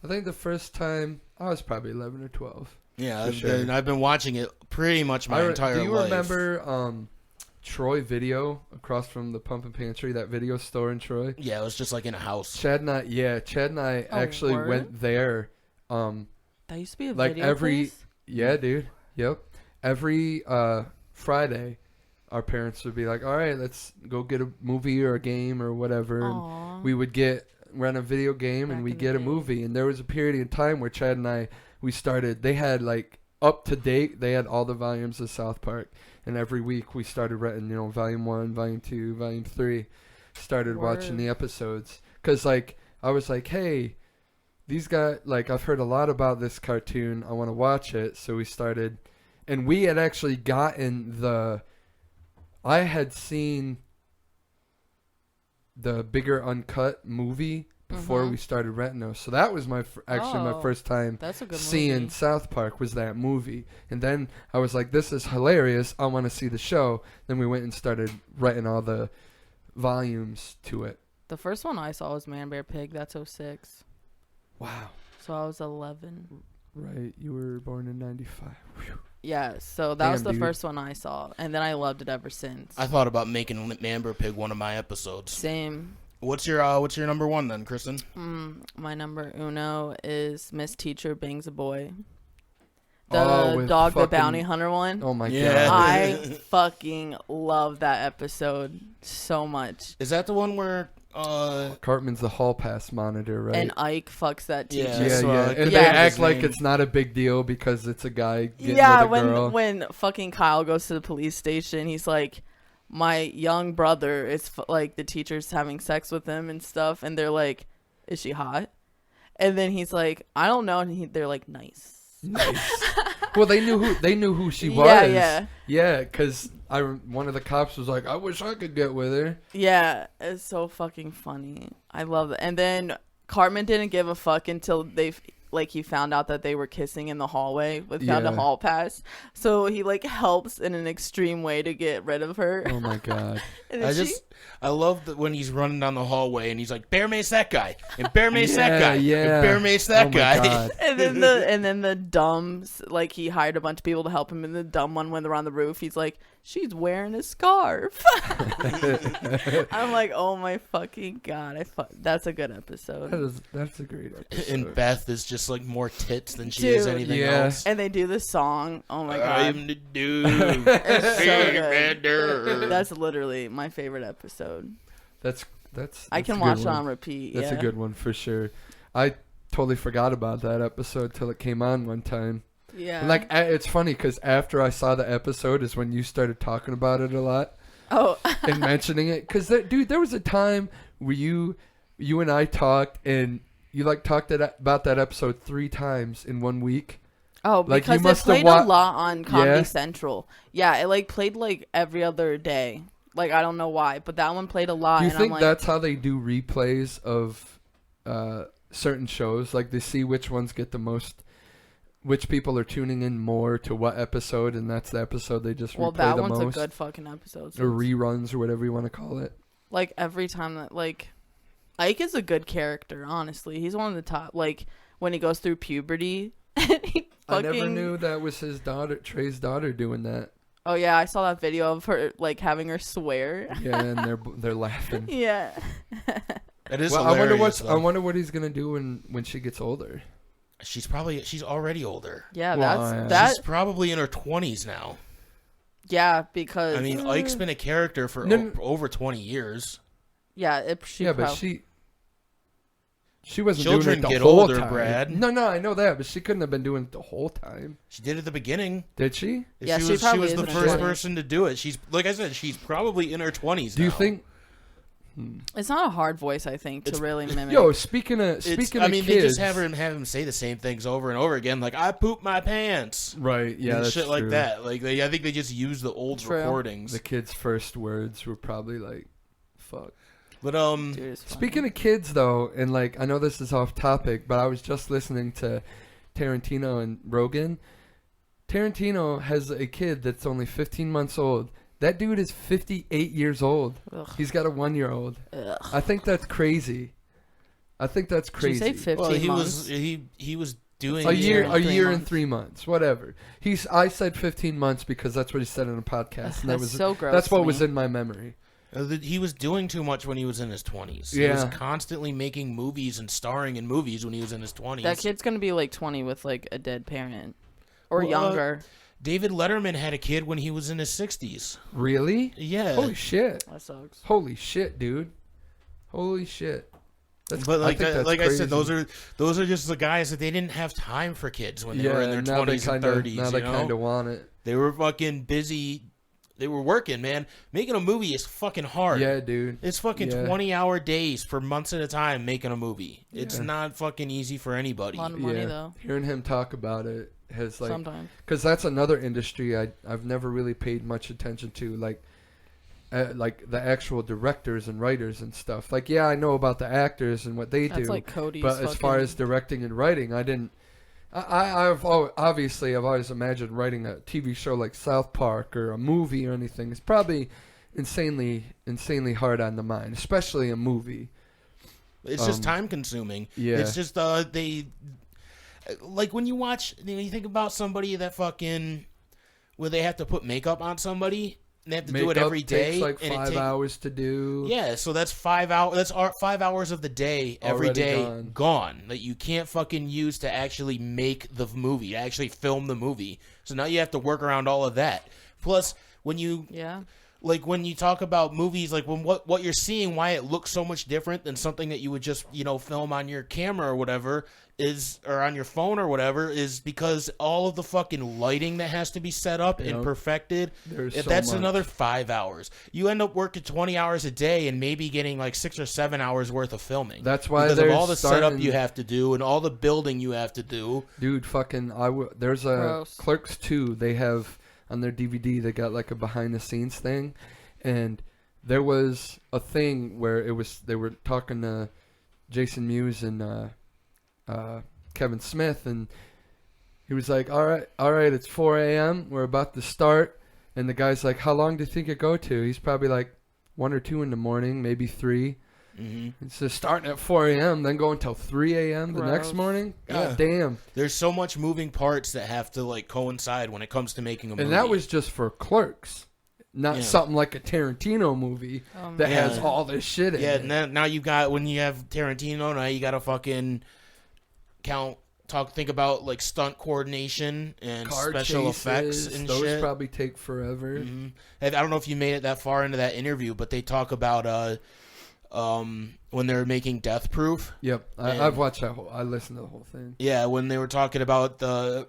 I think the first time I was probably 11 or 12. Yeah, For sure. I've been watching it pretty much my entire life. Do you remember Troy Video across from the Pump and Pantry, that video store in Troy? Yeah, it was just like in a house. Chad and I Oh, actually word? went there. that used to be a Like video every place? yeah, dude. Yep. Every Friday, our parents would be like, "All right, let's go get a movie or a game or whatever." And Aw. we would rent a video game and Back we in the get a day. movie. And there was a period of time where Chad and I they had like up to date, they had all the volumes of South Park, and every week we started renting, volume 1, volume 2, volume 3, started watching Word. the episodes, because like I was like, hey, these guys, like, I've heard a lot about this cartoon, I want to watch it. So we started, and we had actually gotten I had seen the Bigger Uncut movie before we started renting those. So that was my my Oh, first time That's a good seeing movie. South Park, was that movie. And then I was like, this is hilarious, I want to see the show. Then we went and started writing all the volumes to it. The first one I saw was Man Bear Pig. That's 06. Wow. So I was 11. Right, you were born in 95. Whew. Yeah, so that was Damn, the dude. first one I saw. And then I loved it ever since. I thought about making Mamber Pig one of my episodes. Same. What's your number one then, Kristen? My number uno is Miss Teacher Bangs a Boy. Oh, The with Dog the fucking- Bounty Hunter one. Oh my Yeah. god. I fucking love that episode so much. Is that the one where Cartman's the hall pass monitor, right? And Ike fucks that teacher. Yeah. And they act like it's not a big deal because it's a guy getting with a girl. When fucking Kyle goes to the police station, he's like, my young brother is like, the teacher's having sex with him and stuff, and they're like, is she hot? And then he's like, I don't know, and they're like, nice. Well, they knew who she was. Yeah, because one of the cops was like, I wish I could get with her. Yeah, it's so fucking funny. I love it. And then Cartman didn't give a fuck until he found out that they were kissing in the hallway without a hall pass. So he helps in an extreme way to get rid of her. Oh my god. I love that when he's running down the hallway and he's like, bear mace that guy, and bear mace that guy, and bear mace that guy. and then the dumbs, he hired a bunch of people to help him, and the dumb one, when they're on the roof, he's like, she's wearing a scarf. I'm like, oh my fucking god, that's a good episode. That's a great episode. And Beth is just more tits than she is anything else. And they do this song. Oh my god, I'm the dude. It's so good. That's literally my favorite episode. That's I can watch it on repeat. That's a good one for sure. I totally forgot about that episode till it came on one time. Yeah. And it's funny because after I saw the episode is when you started talking about it a lot. Oh. And mentioning it. Because, dude, there was a time where you and I talked and you talked about that episode 3 times in 1 week. Oh, because it played a lot on Comedy Central. Yeah, it played every other day. I don't know why, but that one played a lot. Do you think that's how they do replays of certain shows? They see which ones get the most, which people are tuning in more to what episode, and that's the episode they just replay the most? Well, that one's a good fucking episode. Or reruns, or whatever you want to call it. Every time that, Ike is a good character, honestly. He's one of the top, when he goes through puberty. I never knew that was his daughter, Trey's daughter, doing that. Oh yeah, I saw that video of her having her swear. Yeah, and they're laughing. Yeah. It is hilarious. I wonder what he's gonna do when she gets older. She's already older. Yeah, she's probably in her 20s now. Yeah, because Ike's been a character for over 20 years. Yeah, but she wasn't Children doing it the get whole older, time. Brad. No, I know that, but she couldn't have been doing it the whole time. She did at the beginning. Did she? Yeah, she was the first person to do it. She's like I said, she's probably in her 20s now. Do you think? It's not a hard voice, I think, to really mimic. Yo, speaking of kids, they just have him say the same things over and over again, I pooped my pants. Right? Yeah, and that's shit true. like that. I think they just use the old recordings. The kids' first words were probably "fuck." But Dude, speaking of kids though, and I know this is off topic, but I was just listening to Tarantino and Rogan. Tarantino has a kid that's only 15 months old. That dude is 58 years old. Ugh. He's got a 1-year-old. Ugh. I think that's crazy. Did you say 15 months? He was doing a year and 3 months, whatever. I said 15 months because that's what he said in a podcast. And that's so gross. That's what was in my memory. He was doing too much when he was in his 20s. Yeah. He was constantly making movies and starring in movies when he was in his 20s. That kid's going to be 20 with a dead parent. Or younger. David Letterman had a kid when he was in his 60s. Really? Yeah. Holy shit. That sucks. Holy shit, dude. Holy shit. But I said, those are just the guys that they didn't have time for kids when they were in their 20s and 30s. Now they kind of want it. They were fucking busy. They were working, man. Making a movie is fucking hard. Yeah, dude. It's fucking 20-hour days for months at a time making a movie. Yeah. It's not fucking easy for anybody. A lot of money, though. Hearing him talk about it has sometimes. Because that's another industry I've never really paid much attention to, the actual directors and writers and stuff. I know about the actors and what they do. That's Cody's. But as far as directing and writing, I didn't. I've always imagined writing a TV show like South Park or a movie or anything. It's probably insanely hard on the mind, especially a movie. It's just time consuming. Yeah. It's just they when you watch, you think about somebody that fucking where they have to put makeup on somebody. And they have to do it every day. Takes 5 hours to do. Yeah, so that's 5 hours. That's 5 hours of the day every Already day gone that you can't fucking use to actually make the movie, to actually film the movie. So now you have to work around all of that. Plus, when you like when you talk about movies, like when what you're seeing, why it looks so much different than something that you would just, film on your camera or whatever or on your phone or whatever, is because all of the fucking lighting that has to be set up and perfected. That's another 5 hours. You end up working 20 hours a day and maybe getting like 6 or 7 hours worth of filming. That's why because of all the setup you have to do and all the building you have to do. Dude, there's a Gross. Clerks 2. They have on their DVD. They got like a behind the scenes thing, and there was a thing where they were talking to Jason Mewes and Kevin Smith, and he was like, all right, it's 4 a.m. We're about to start. And the guy's like, how long do you think it go to? He's probably like 1 or 2 in the morning, maybe 3. Mm-hmm. It's just starting at 4 a.m., then going until 3 a.m. the next morning. God damn. There's so much moving parts that have to like coincide when it comes to making a movie. And that was just for Clerks. Not something like a Tarantino movie that has all this shit in it. Yeah, now you got, when you have Tarantino, now you got to fucking think about like stunt coordination and Car special chases, effects and those shit. probably take forever. Mm-hmm. I don't know if you made it that far into that interview, but they talk about when they were making Death Proof. Yep, I've watched that I listened to the whole thing. Yeah, when they were talking about the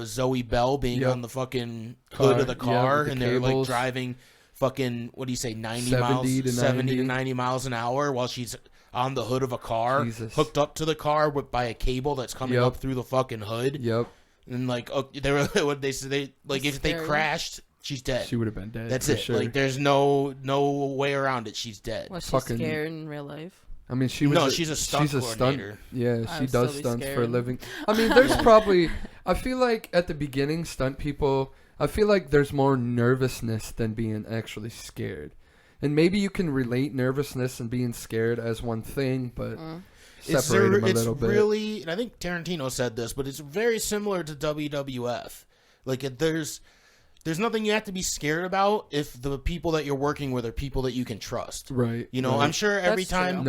Zoe Bell being on the fucking hood of the car, and they were like driving fucking, what do you say, 70 to 90 miles an hour while she's on the hood of a car, hooked up to the car by a cable that's coming up through the fucking hood. Yep. And like, what they said, if they crashed, she's dead. She would have been dead. That's it. Sure. Like, there's no way around it. She's dead. Was she scared in real life? I mean, she's a stunt coordinator. Yeah, she does stunts for a living. I mean, there's probably, I feel like at the beginning, stunt people, I feel like there's more nervousness than being actually scared. And maybe you can relate nervousness and being scared as one thing, but separate them a little bit. It's really, and I think Tarantino said this, but it's very similar to WWF. Like, there's nothing you have to be scared about if the people that you're working with are people that you can trust. Right. I'm sure every time,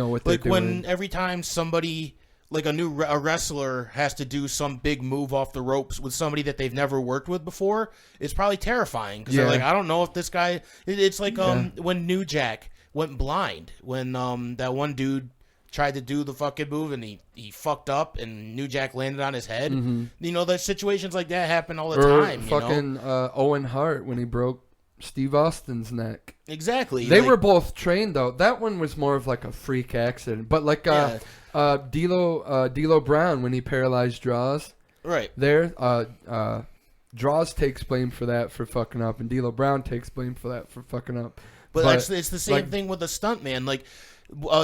every time somebody, like a wrestler has to do some big move off the ropes with somebody that they've never worked with before, it's probably terrifying. Because they're like, I don't know if this guy, it's like when New Jack went blind, when that one dude tried to do the fucking move and he fucked up and New Jack landed on his head. Mm-hmm. There's situations like that happen all the time. Fucking Owen Hart when he broke Steve Austin's neck. Exactly. They were both trained though. That one was more of like a freak accident. But like D'Lo Brown when he paralyzed Draws. Right. There, Draws takes blame for that for fucking up, and D'Lo Brown takes blame for that for fucking up. But it's the same thing with the stuntman. Like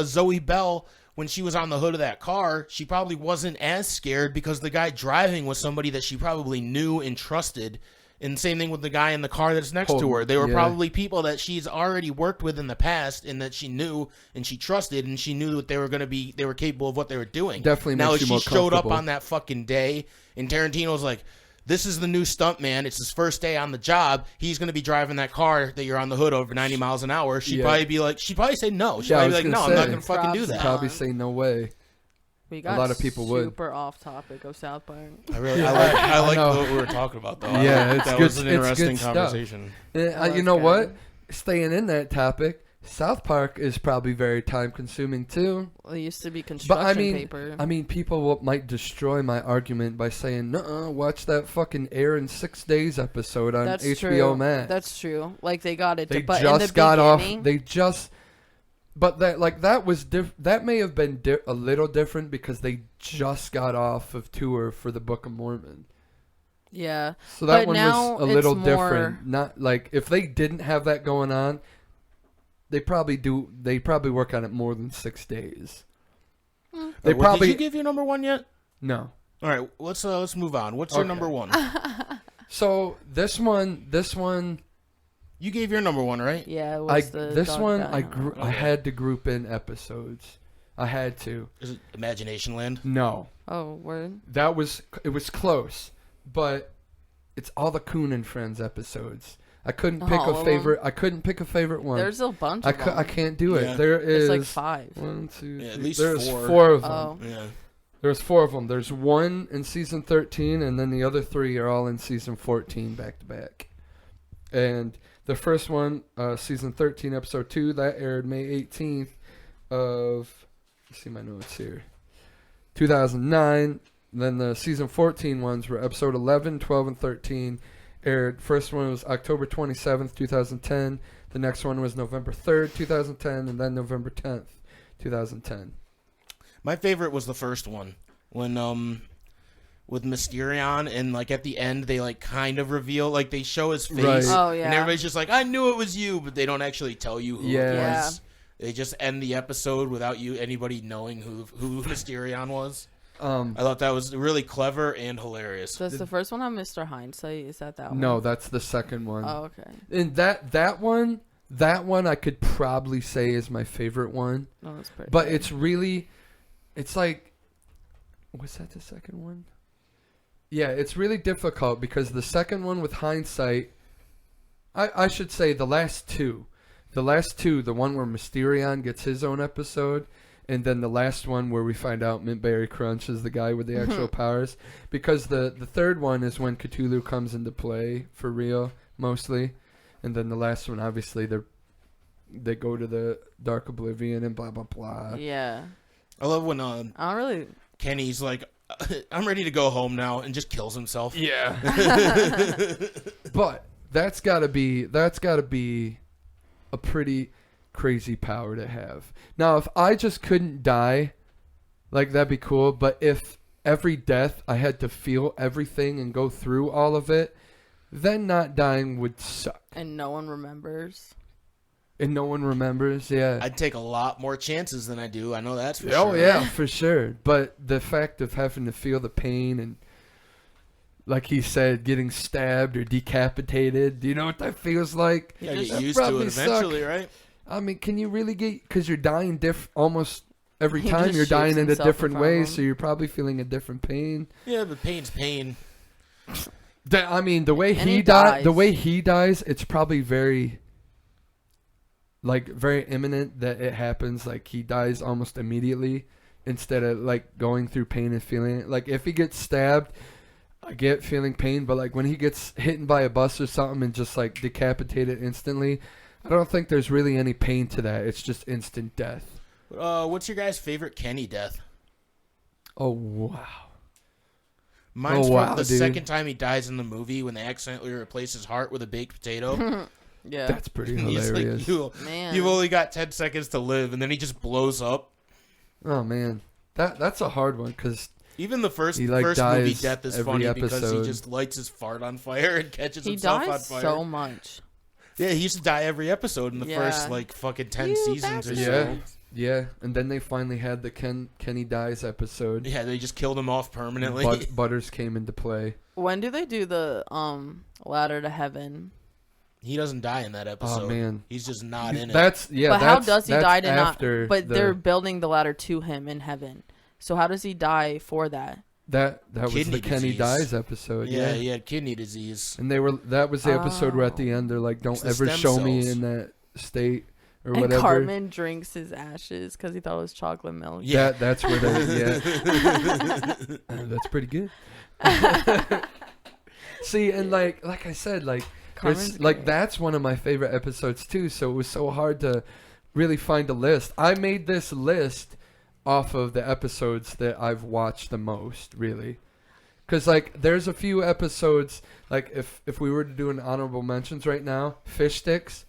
Zoe Bell, when she was on the hood of that car, she probably wasn't as scared because the guy driving was somebody that she probably knew and trusted. And same thing with the guy in the car that's next to her. They were probably people that she's already worked with in the past and that she knew and she trusted and she knew that they were capable of what they were doing. Definitely now, makes you she more showed up comfortable. on that fucking day and Tarantino's like, this is the new stunt man. It's his first day on the job. He's going to be driving that car that you're on the hood over 90 miles an hour. She'd probably say no. She'd probably be like, no, I'm not going to fucking do that. Probably say no way. We got a lot of people would. Super off topic of South Park. I like what we were talking about though. Yeah, that was an interesting conversation. You know what? Staying in that topic, South Park is probably very time consuming too. Well, it used to be construction paper. I mean, people might destroy my argument by saying, "Nuh-uh, watch that fucking Aaron 6 Days episode on HBO Max." That's true. Like they got it. They just got off. But that may have been a little different because they just got off of tour for the Book of Mormon. Yeah. So that one was a little different. Not like if they didn't have that going on, they probably do. They probably work on it more than 6 days. They probably. Did you give your number one yet? No. All right. Let's move on. What's your number one? So this one. You gave your number one, right? Yeah. I had to group in episodes. I had to. Is it Imagination Land? No. Oh, word. It was close, but it's all the Coon and Friends episodes. I couldn't pick a favorite. I couldn't pick a favorite one. There's a bunch of them. I can't do it. Yeah. There is. It's like 5. 1, 2, yeah, 3. at least There's 4. 4 of them. Oh. Yeah. There's 4 of them. There's 1 in season 13, and then the other 3 are all in season 14 back to back. And The first one, season 13, episode 2, that aired May 18th of, let's see my notes here, 2009. Then the season 14 ones were episode 11, 12, and 13. Aired. First one was October 27th, 2010. The next one was November 3rd, 2010, and then November 10th, 2010. My favorite was the first one when with Mysterion, and like at the end they like kind of reveal, like they show his face, Right. Oh, yeah. and everybody's just like, I knew it was you, but they don't actually tell you who it Yeah. was. They just end the episode without anybody knowing who Mysterion was. I thought that was really clever and hilarious. Does the first one have Mr. Hindsight? Is that one? No, that's the second one. Oh, okay. And that one I could probably say is my favorite one. No, that's pretty. But good. it's like, was that the second one? Yeah, it's really difficult because the second one with Hindsight, I should say the last two, the one where Mysterion gets his own episode, and then the last one where we find out Mintberry Crunch is the guy with the actual powers, because the third one is when Cthulhu comes into play for real, mostly, and then the last one, obviously, they go to the Dark Oblivion and blah, blah, blah. Yeah. I love when I don't really. Kenny's like, I'm ready to go home now, and just kills himself. Yeah. But that's gotta be a pretty crazy power to have. Now, if I just couldn't die, like, that'd be cool. But if every death I had to feel everything and go through all of it, then not dying would suck. And no one remembers. And no one remembers, yeah. I'd take a lot more chances than I do. I know that's for sure. Oh, yeah, for sure. But the fact of having to feel the pain and, like he said, getting stabbed or decapitated, do you know what that feels like? Yeah, Just- get used That'd to it probably eventually, suck. right? I mean, can you really get, because you're dying almost every He time just you're dying shoots in a himself in different front of way, him. so you're probably feeling a different pain. Yeah, but pain's pain. I mean, the way And he he dies, dies. it's probably very imminent that it happens. Like, he dies almost immediately instead of, like, going through pain and feeling it. Like, if he gets stabbed, I get feeling pain, but, like, when he gets hit by a bus or something and just, like, decapitated instantly, I don't think there's really any pain to that. It's just instant death. What's your guys' favorite Kenny death? Oh, wow. Mine's wow, from the dude. second time he dies in the movie when they accidentally replace his heart with a baked potato. Yeah. That's pretty He's hilarious. like, Man. you've only got 10 seconds to live, and then he just blows up. Oh, man. That's a hard one, because Even the first He, like, movie dies death is every funny because he episode. just lights his fart on fire and catches he himself on dies fire. so much. Yeah, he used to die every episode in the Yeah. first like fucking 10 You seasons or bastard. so. yeah, and then they finally had the Kenny Dies episode. Yeah, they just killed him off permanently. Butters came into play. When do they do the ladder to heaven? He doesn't die in that episode. Oh, man. He's just not in it. But how does he die to not? after But the- they're building the ladder to him in heaven. So how does he die for that? that was Kidney the Kenny disease. Dies episode. Yeah, he had kidney disease. And that was the episode where at the end they're like, "Don't It's the ever stem show me cells. in that state or And whatever." Cartman drinks his ashes because he thought it was chocolate milk. Yeah. That's where they. That's pretty good. See, and like I said, like Cartman's it's like great. that's one of my favorite episodes too. So it was so hard to really find a list. I made this list off of the episodes that I've watched the most, really. Because like there's a few episodes, like if we were to do an honorable mentions right now, Fish Sticks.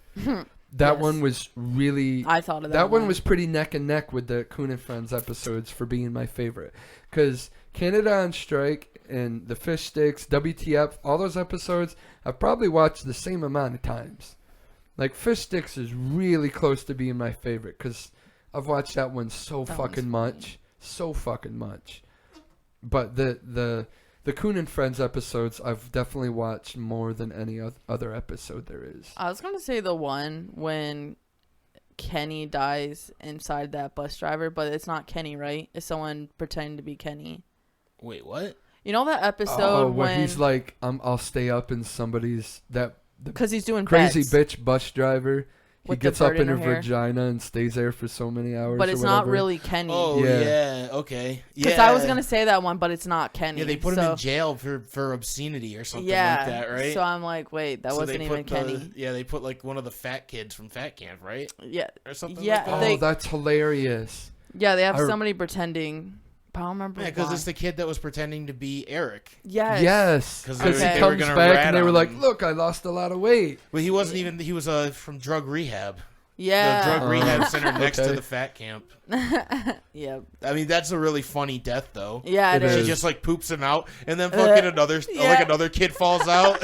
That Yes. one was really. I thought of That one was pretty neck and neck with the Coon and Friends episodes for being my favorite. Because Canada on Strike and the Fish Sticks, WTF, all those episodes, I've probably watched the same amount of times. Like, Fish Sticks is really close to being my favorite because I've watched that one so That fucking one's much. So fucking much. But the Coon and Friends episodes, I've definitely watched more than any other episode there is. I was gonna say the one when Kenny dies inside that bus driver, but it's not Kenny, right? It's someone pretending to be Kenny. Wait, what? You know that episode Oh, where when he's like, I'll stay up in somebody's because he's doing crazy bets. bitch bus driver. He with the gets up bird in her hair. vagina and stays there for so many hours. But or it's not whatever. really Kenny. Oh Yeah. yeah, okay. Because Yeah, I was gonna say that one, but it's not Kenny. Yeah, they put him so, in jail for obscenity or something yeah, like that, right? So I'm like, wait, that So wasn't they even put Kenny. Yeah, they put like one of the fat kids from Fat Camp, right? Yeah, Or something Yeah, like that. Oh, they- that's hilarious. yeah. They have I- somebody pretending. But I don't remember. Yeah, because why. it's the kid that was pretending to be Eric. Yes. 'Cause Because they he were comes gonna back rat and they were on like, him. "Look, I lost a lot of weight." But he wasn't even. He was from drug rehab. Yeah. The drug rehab center next to Okay. the Fat Camp. Yeah. I mean, that's a really funny death, though. Yeah, it It is. She is. just like poops him out, and then fucking yeah. another kid falls out.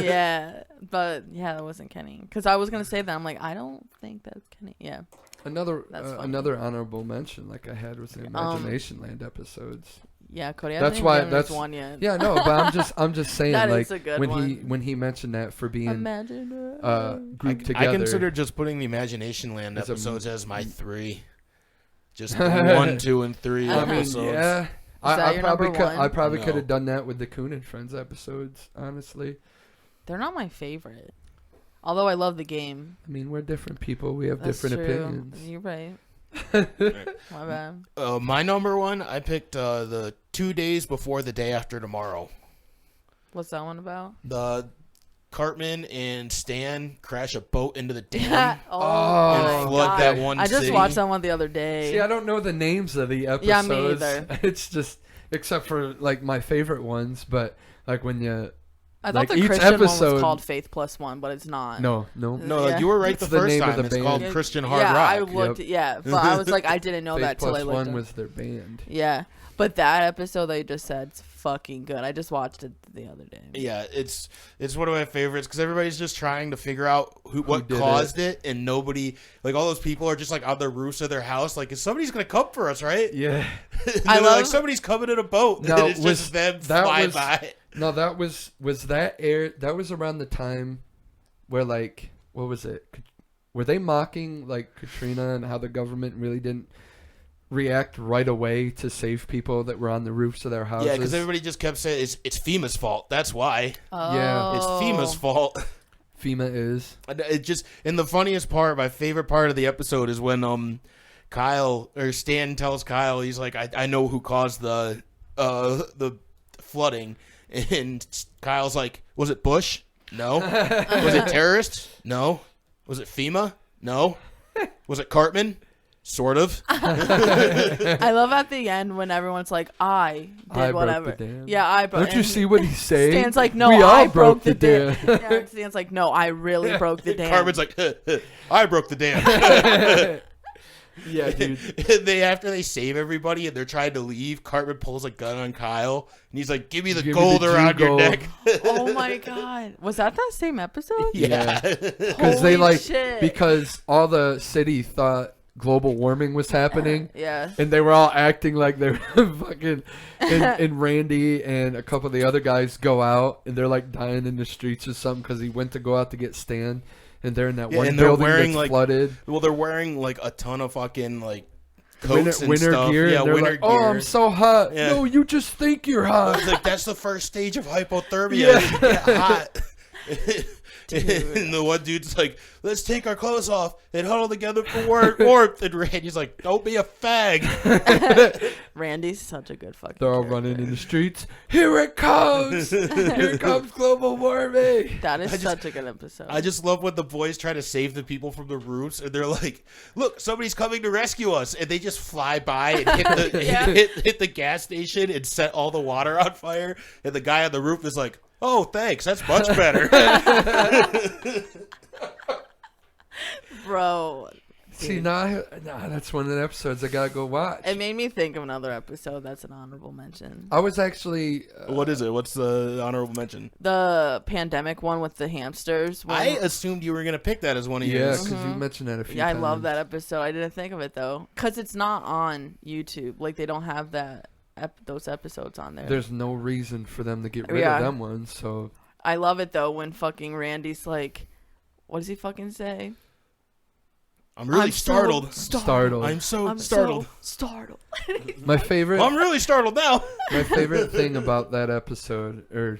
Yeah, but yeah, that wasn't Kenny. Because I was gonna say that. I'm like, I don't think that's Kenny. Yeah. Another That's funny. another honorable mention, like I had, was the Imagination Land episodes. Yeah, Cody. That's hasn't why- even given us that's- one yet. Yeah, no, but I'm just saying, That like is a good when he mentioned that for being Imagine. grouped together. I consider just putting the Imagination Land It's a- episodes as my 3. Just 1, 2, and 3 I I mean, episodes. yeah. that I your probably number could. one? I probably No. could have done that with the Coon and Friends episodes. Honestly, They're not my favorite. Although I love the game. I mean, we're different people. We have That's different true. opinions. You're right. My bad. My number 1, I picked the 2 days before the day after tomorrow. What's that one about? The Cartman and Stan crash a boat into the dam. oh, And my flood God. that one I just city. watched that one the other day. See, I don't know the names of the episodes. Yeah, me either. It's just, except for like my favorite ones, but like when you I like thought the each Christian one episode- was called Faith Plus One, but it's not. no. No, Yeah. you were right It's the the first name of time. the It's band. called Yeah, Christian Hard yeah, I Rock. looked. Yeah, but I was like, I didn't know Faith that till I Plus looked. One up. was their band. Yeah, but that episode that you just said is fucking good. I just watched it the other day. Yeah, it's one of my favorites because everybody's just trying to figure out what did caused it, and nobody, like all those people are just like on the roofs of their house, like somebody's gonna come for us, right? Yeah. And I they're love- like somebody's coming in a boat. Now, and it's was- just them that fly was- by. No, that was that air. That was around the time where like, what was it? Were they mocking like Katrina and how the government really didn't react right away to save people that were on the roofs of their houses? Yeah, because everybody just kept saying it's FEMA's fault. That's why Oh. it's FEMA's fault. FEMA is. It just, and the funniest part, my favorite part of the episode is when Kyle or Stan tells Kyle, he's like, I know who caused the flooding, and Kyle's like, was it Bush? No. Was it terrorists? No. Was it FEMA? No. Was it Cartman? Sort of. I love at the end when everyone's like, I did I broke whatever. the dam. Yeah, I broke. Don't you see what he's saying? Stan's like, no, we all I broke the dam. dam. Yeah, and Stan's like, no, I really broke the dam. Cartman's like, I broke the dam. Yeah, dude. And after they save everybody and they're trying to leave, Cartman pulls a gun on Kyle and he's like, "Give me the Give me gold the around your G-gold." neck." Oh my god, was that same episode? Yeah. Because they Holy like shit. because all the city thought global warming was happening. Yeah. And they were all acting like they're fucking, and Randy and a couple of the other guys go out and they're like dying in the streets or something because he went to go out to get Stan, and they're in that Yeah, one and they're building wearing, that's like, flooded. Well, they're wearing like a ton of fucking like coats and Winter stuff. gear. Yeah, and they're winter like, gear. "Oh, I'm so hot." Yeah. No, you just think you're hot. It's like that's the first stage of hypothermia. Yeah. You get hot. And the one dude's like, "Let's take our clothes off and huddle together for warmth." And Randy's like, "Don't be a fag." Randy's such a good fucking. They're all character. running in the streets. Here it comes! Here comes global warming. That is I just- such a good episode. I just love when the boys try to save the people from the roofs, and they're like, "Look, somebody's coming to rescue us!" And they just fly by and hit the Yeah. hit the gas station and set all the water on fire. And the guy on the roof is like, "Oh, thanks, that's much better." Bro, See, nah, that's one of the episodes I gotta go watch. it made me think of another episode that's an honorable mention. I was actually. What is it? What's the honorable mention? The pandemic one with the hamsters. when- I assumed you were gonna pick that as one of Yeah, yours. because you mentioned that a few yeah, I times. love that episode. I didn't think of it though, cause it's not on YouTube. Like they don't have those episodes on there. There's no reason for them to get rid Yeah. of them ones, so. I love it though when fucking Randy's like, what does he fucking say? I'm really I'm so startled. Startled. I'm so I'm startled. so startled. My favorite. I'm really startled now. My favorite thing about that episode, or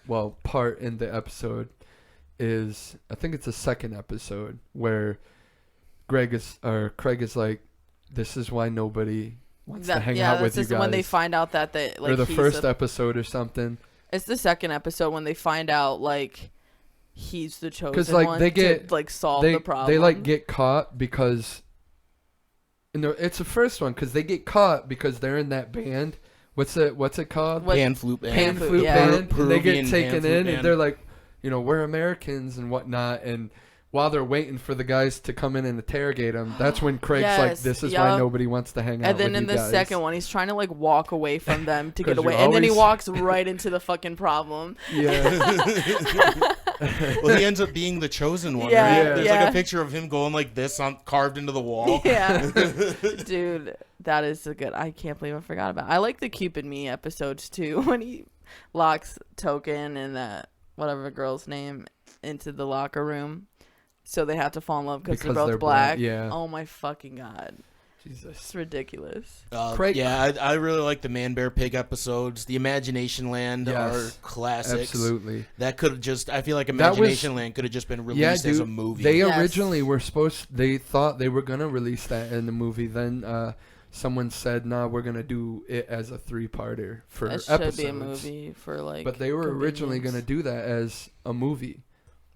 well, part in the episode, is, I think it's the second episode where Craig is like, this is why nobody wants to hang out with you guys. When they find out that they like, or the first episode or something. It's the second episode when they find out like he's the chosen like, one they get, to like solve the problem. They like get caught because it's the first one because they get caught because they're in that band. What's it called? Pan flute band. Pan flute yeah. band. And they get taken in, band. and they're like, we're Americans and whatnot. And while they're waiting for the guys to come in and interrogate them, that's when Craig's like, "This is why nobody wants to hang out." And then with in you the guys. second one, he's trying to like walk away from them to get 'Cause away, you're and then he always- walks right into the fucking problem. Yeah. Well, he ends up being the chosen one. Yeah, Right? There's yeah. like a picture of him going like this carved into the wall. Yeah, dude, that is a good. I can't believe I forgot about. I like the Cupid Me episodes too when he locks Token and that whatever girl's name into the locker room, so they have to fall in love because they're both black. Yeah. Oh my fucking god. Jesus. It's ridiculous. Craig- Yeah, I really like the Man Bear Pig episodes. The Imagination Land are classics. Absolutely. That could have just. I feel like Imagination Land could have just been released as a movie. They Yes. originally were they thought they were gonna release that in the movie. Then someone said, "Nah, we're gonna do it as a 3-parter for It episodes." should be a movie for like. But they were originally convenience. gonna do that as a movie.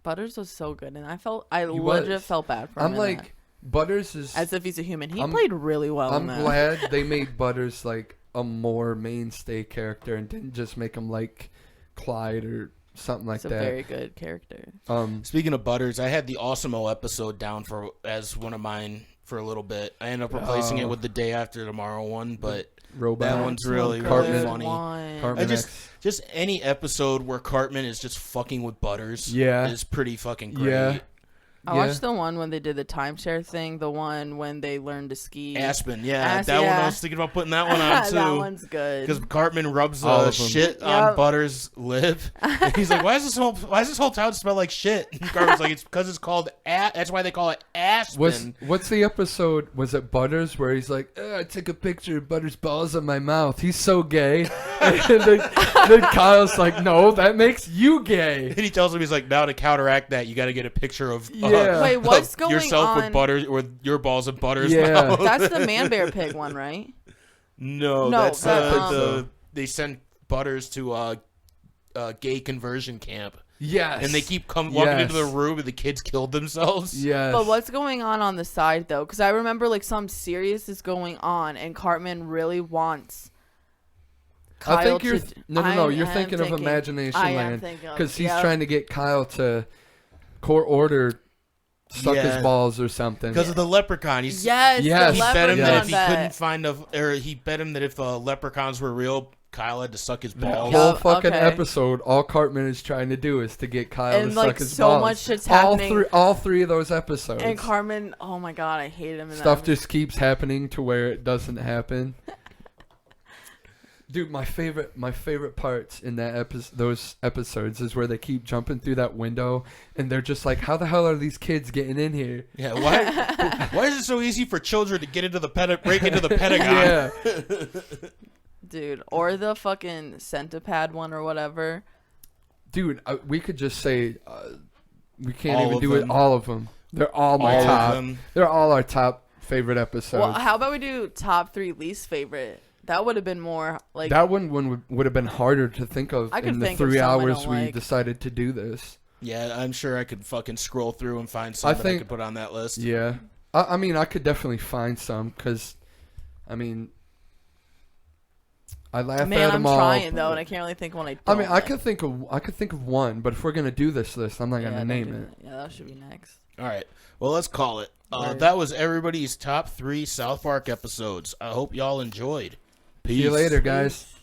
Butters was so good, and I He legit was. felt bad for him. I'm in like, that. Butters is. As if he's a human. He I'm- played really well. I'm in that. glad they made Butters like a more mainstay character and didn't just make him like Clyde or something like It's a that. very good character. Speaking of Butters, I had the Awesome-O episode down as one of mine for a little bit. I ended up replacing it with the Day After Tomorrow one, but Robot. that one's really, Cartman. really funny. Cartman I just X. just any episode where Cartman is just fucking with Butters is pretty fucking great. Yeah. I watched the one when they did the timeshare thing, the one when they learned to ski. Aspen, that one I was thinking about putting that one on too. That one's good. Because Cartman rubs All of them. shit on Butters' lip. And he's like, why does this whole town smell like shit? And Cartman's like, it's because it's called that's why they call it Aspen. What's the episode? Was it Butters where he's like, I took a picture of Butters' balls in my mouth. He's so gay. And then Kyle's like, no, that makes you gay. And he tells him, he's like, now to counteract that, you got to get a picture of Wait, what's going yourself on? with Butters, with your balls in Butters' Yeah. mouth. That's the Man Bear Pig one, right? No, No, that's that, they send Butters to a gay conversion camp. Yes. And they keep walking into the room and the kids killed themselves. Yes. But what's going on the side, though? Because I remember, like, something serious is going on, and Cartman really wants Kyle I think you're to... no. You're thinking of Imagination Land because he's trying to get Kyle to court order suck his balls or something. Because of the leprechaun. Yes. Yes. He bet him that if he bet. couldn't find he bet him that if the leprechauns were real, Kyle had to suck his balls. The whole fucking episode, all Cartman is trying to do is to get Kyle to suck his balls. And, like, so much shit's happening. All three of those episodes. And Cartman, oh my god, I hate him in Stuff that. just keeps happening to where it doesn't happen. Dude, my favorite parts in those episodes is where they keep jumping through that window and they're just like, how the hell are these kids getting in here? Yeah, why is it so easy for children to get into break into the Pentagon? Yeah. Dude, or the fucking centipede one or whatever. Dude, we could just say we can't All even of do them. it. All of them. They're all my All of top. them. They're all our top favorite episodes. Well, how about we do top 3 least favorite? That would have been more like that one would have been harder to think of I could in the think of 3 some I hours don't we like. decided to do this. Yeah, I'm sure I could fucking scroll through and find some that I could put on that list. Yeah. I mean, I could definitely find some because, I mean, I laugh at them I'm all. trying though, and I can't really think of one. I mean, I could think of one, but if we're gonna do this list, I'm not gonna name it. Yeah, that should be next. All right. Well, let's call it. Right. That was everybody's top 3 South Park episodes. I hope y'all enjoyed. Peace. See you later, guys.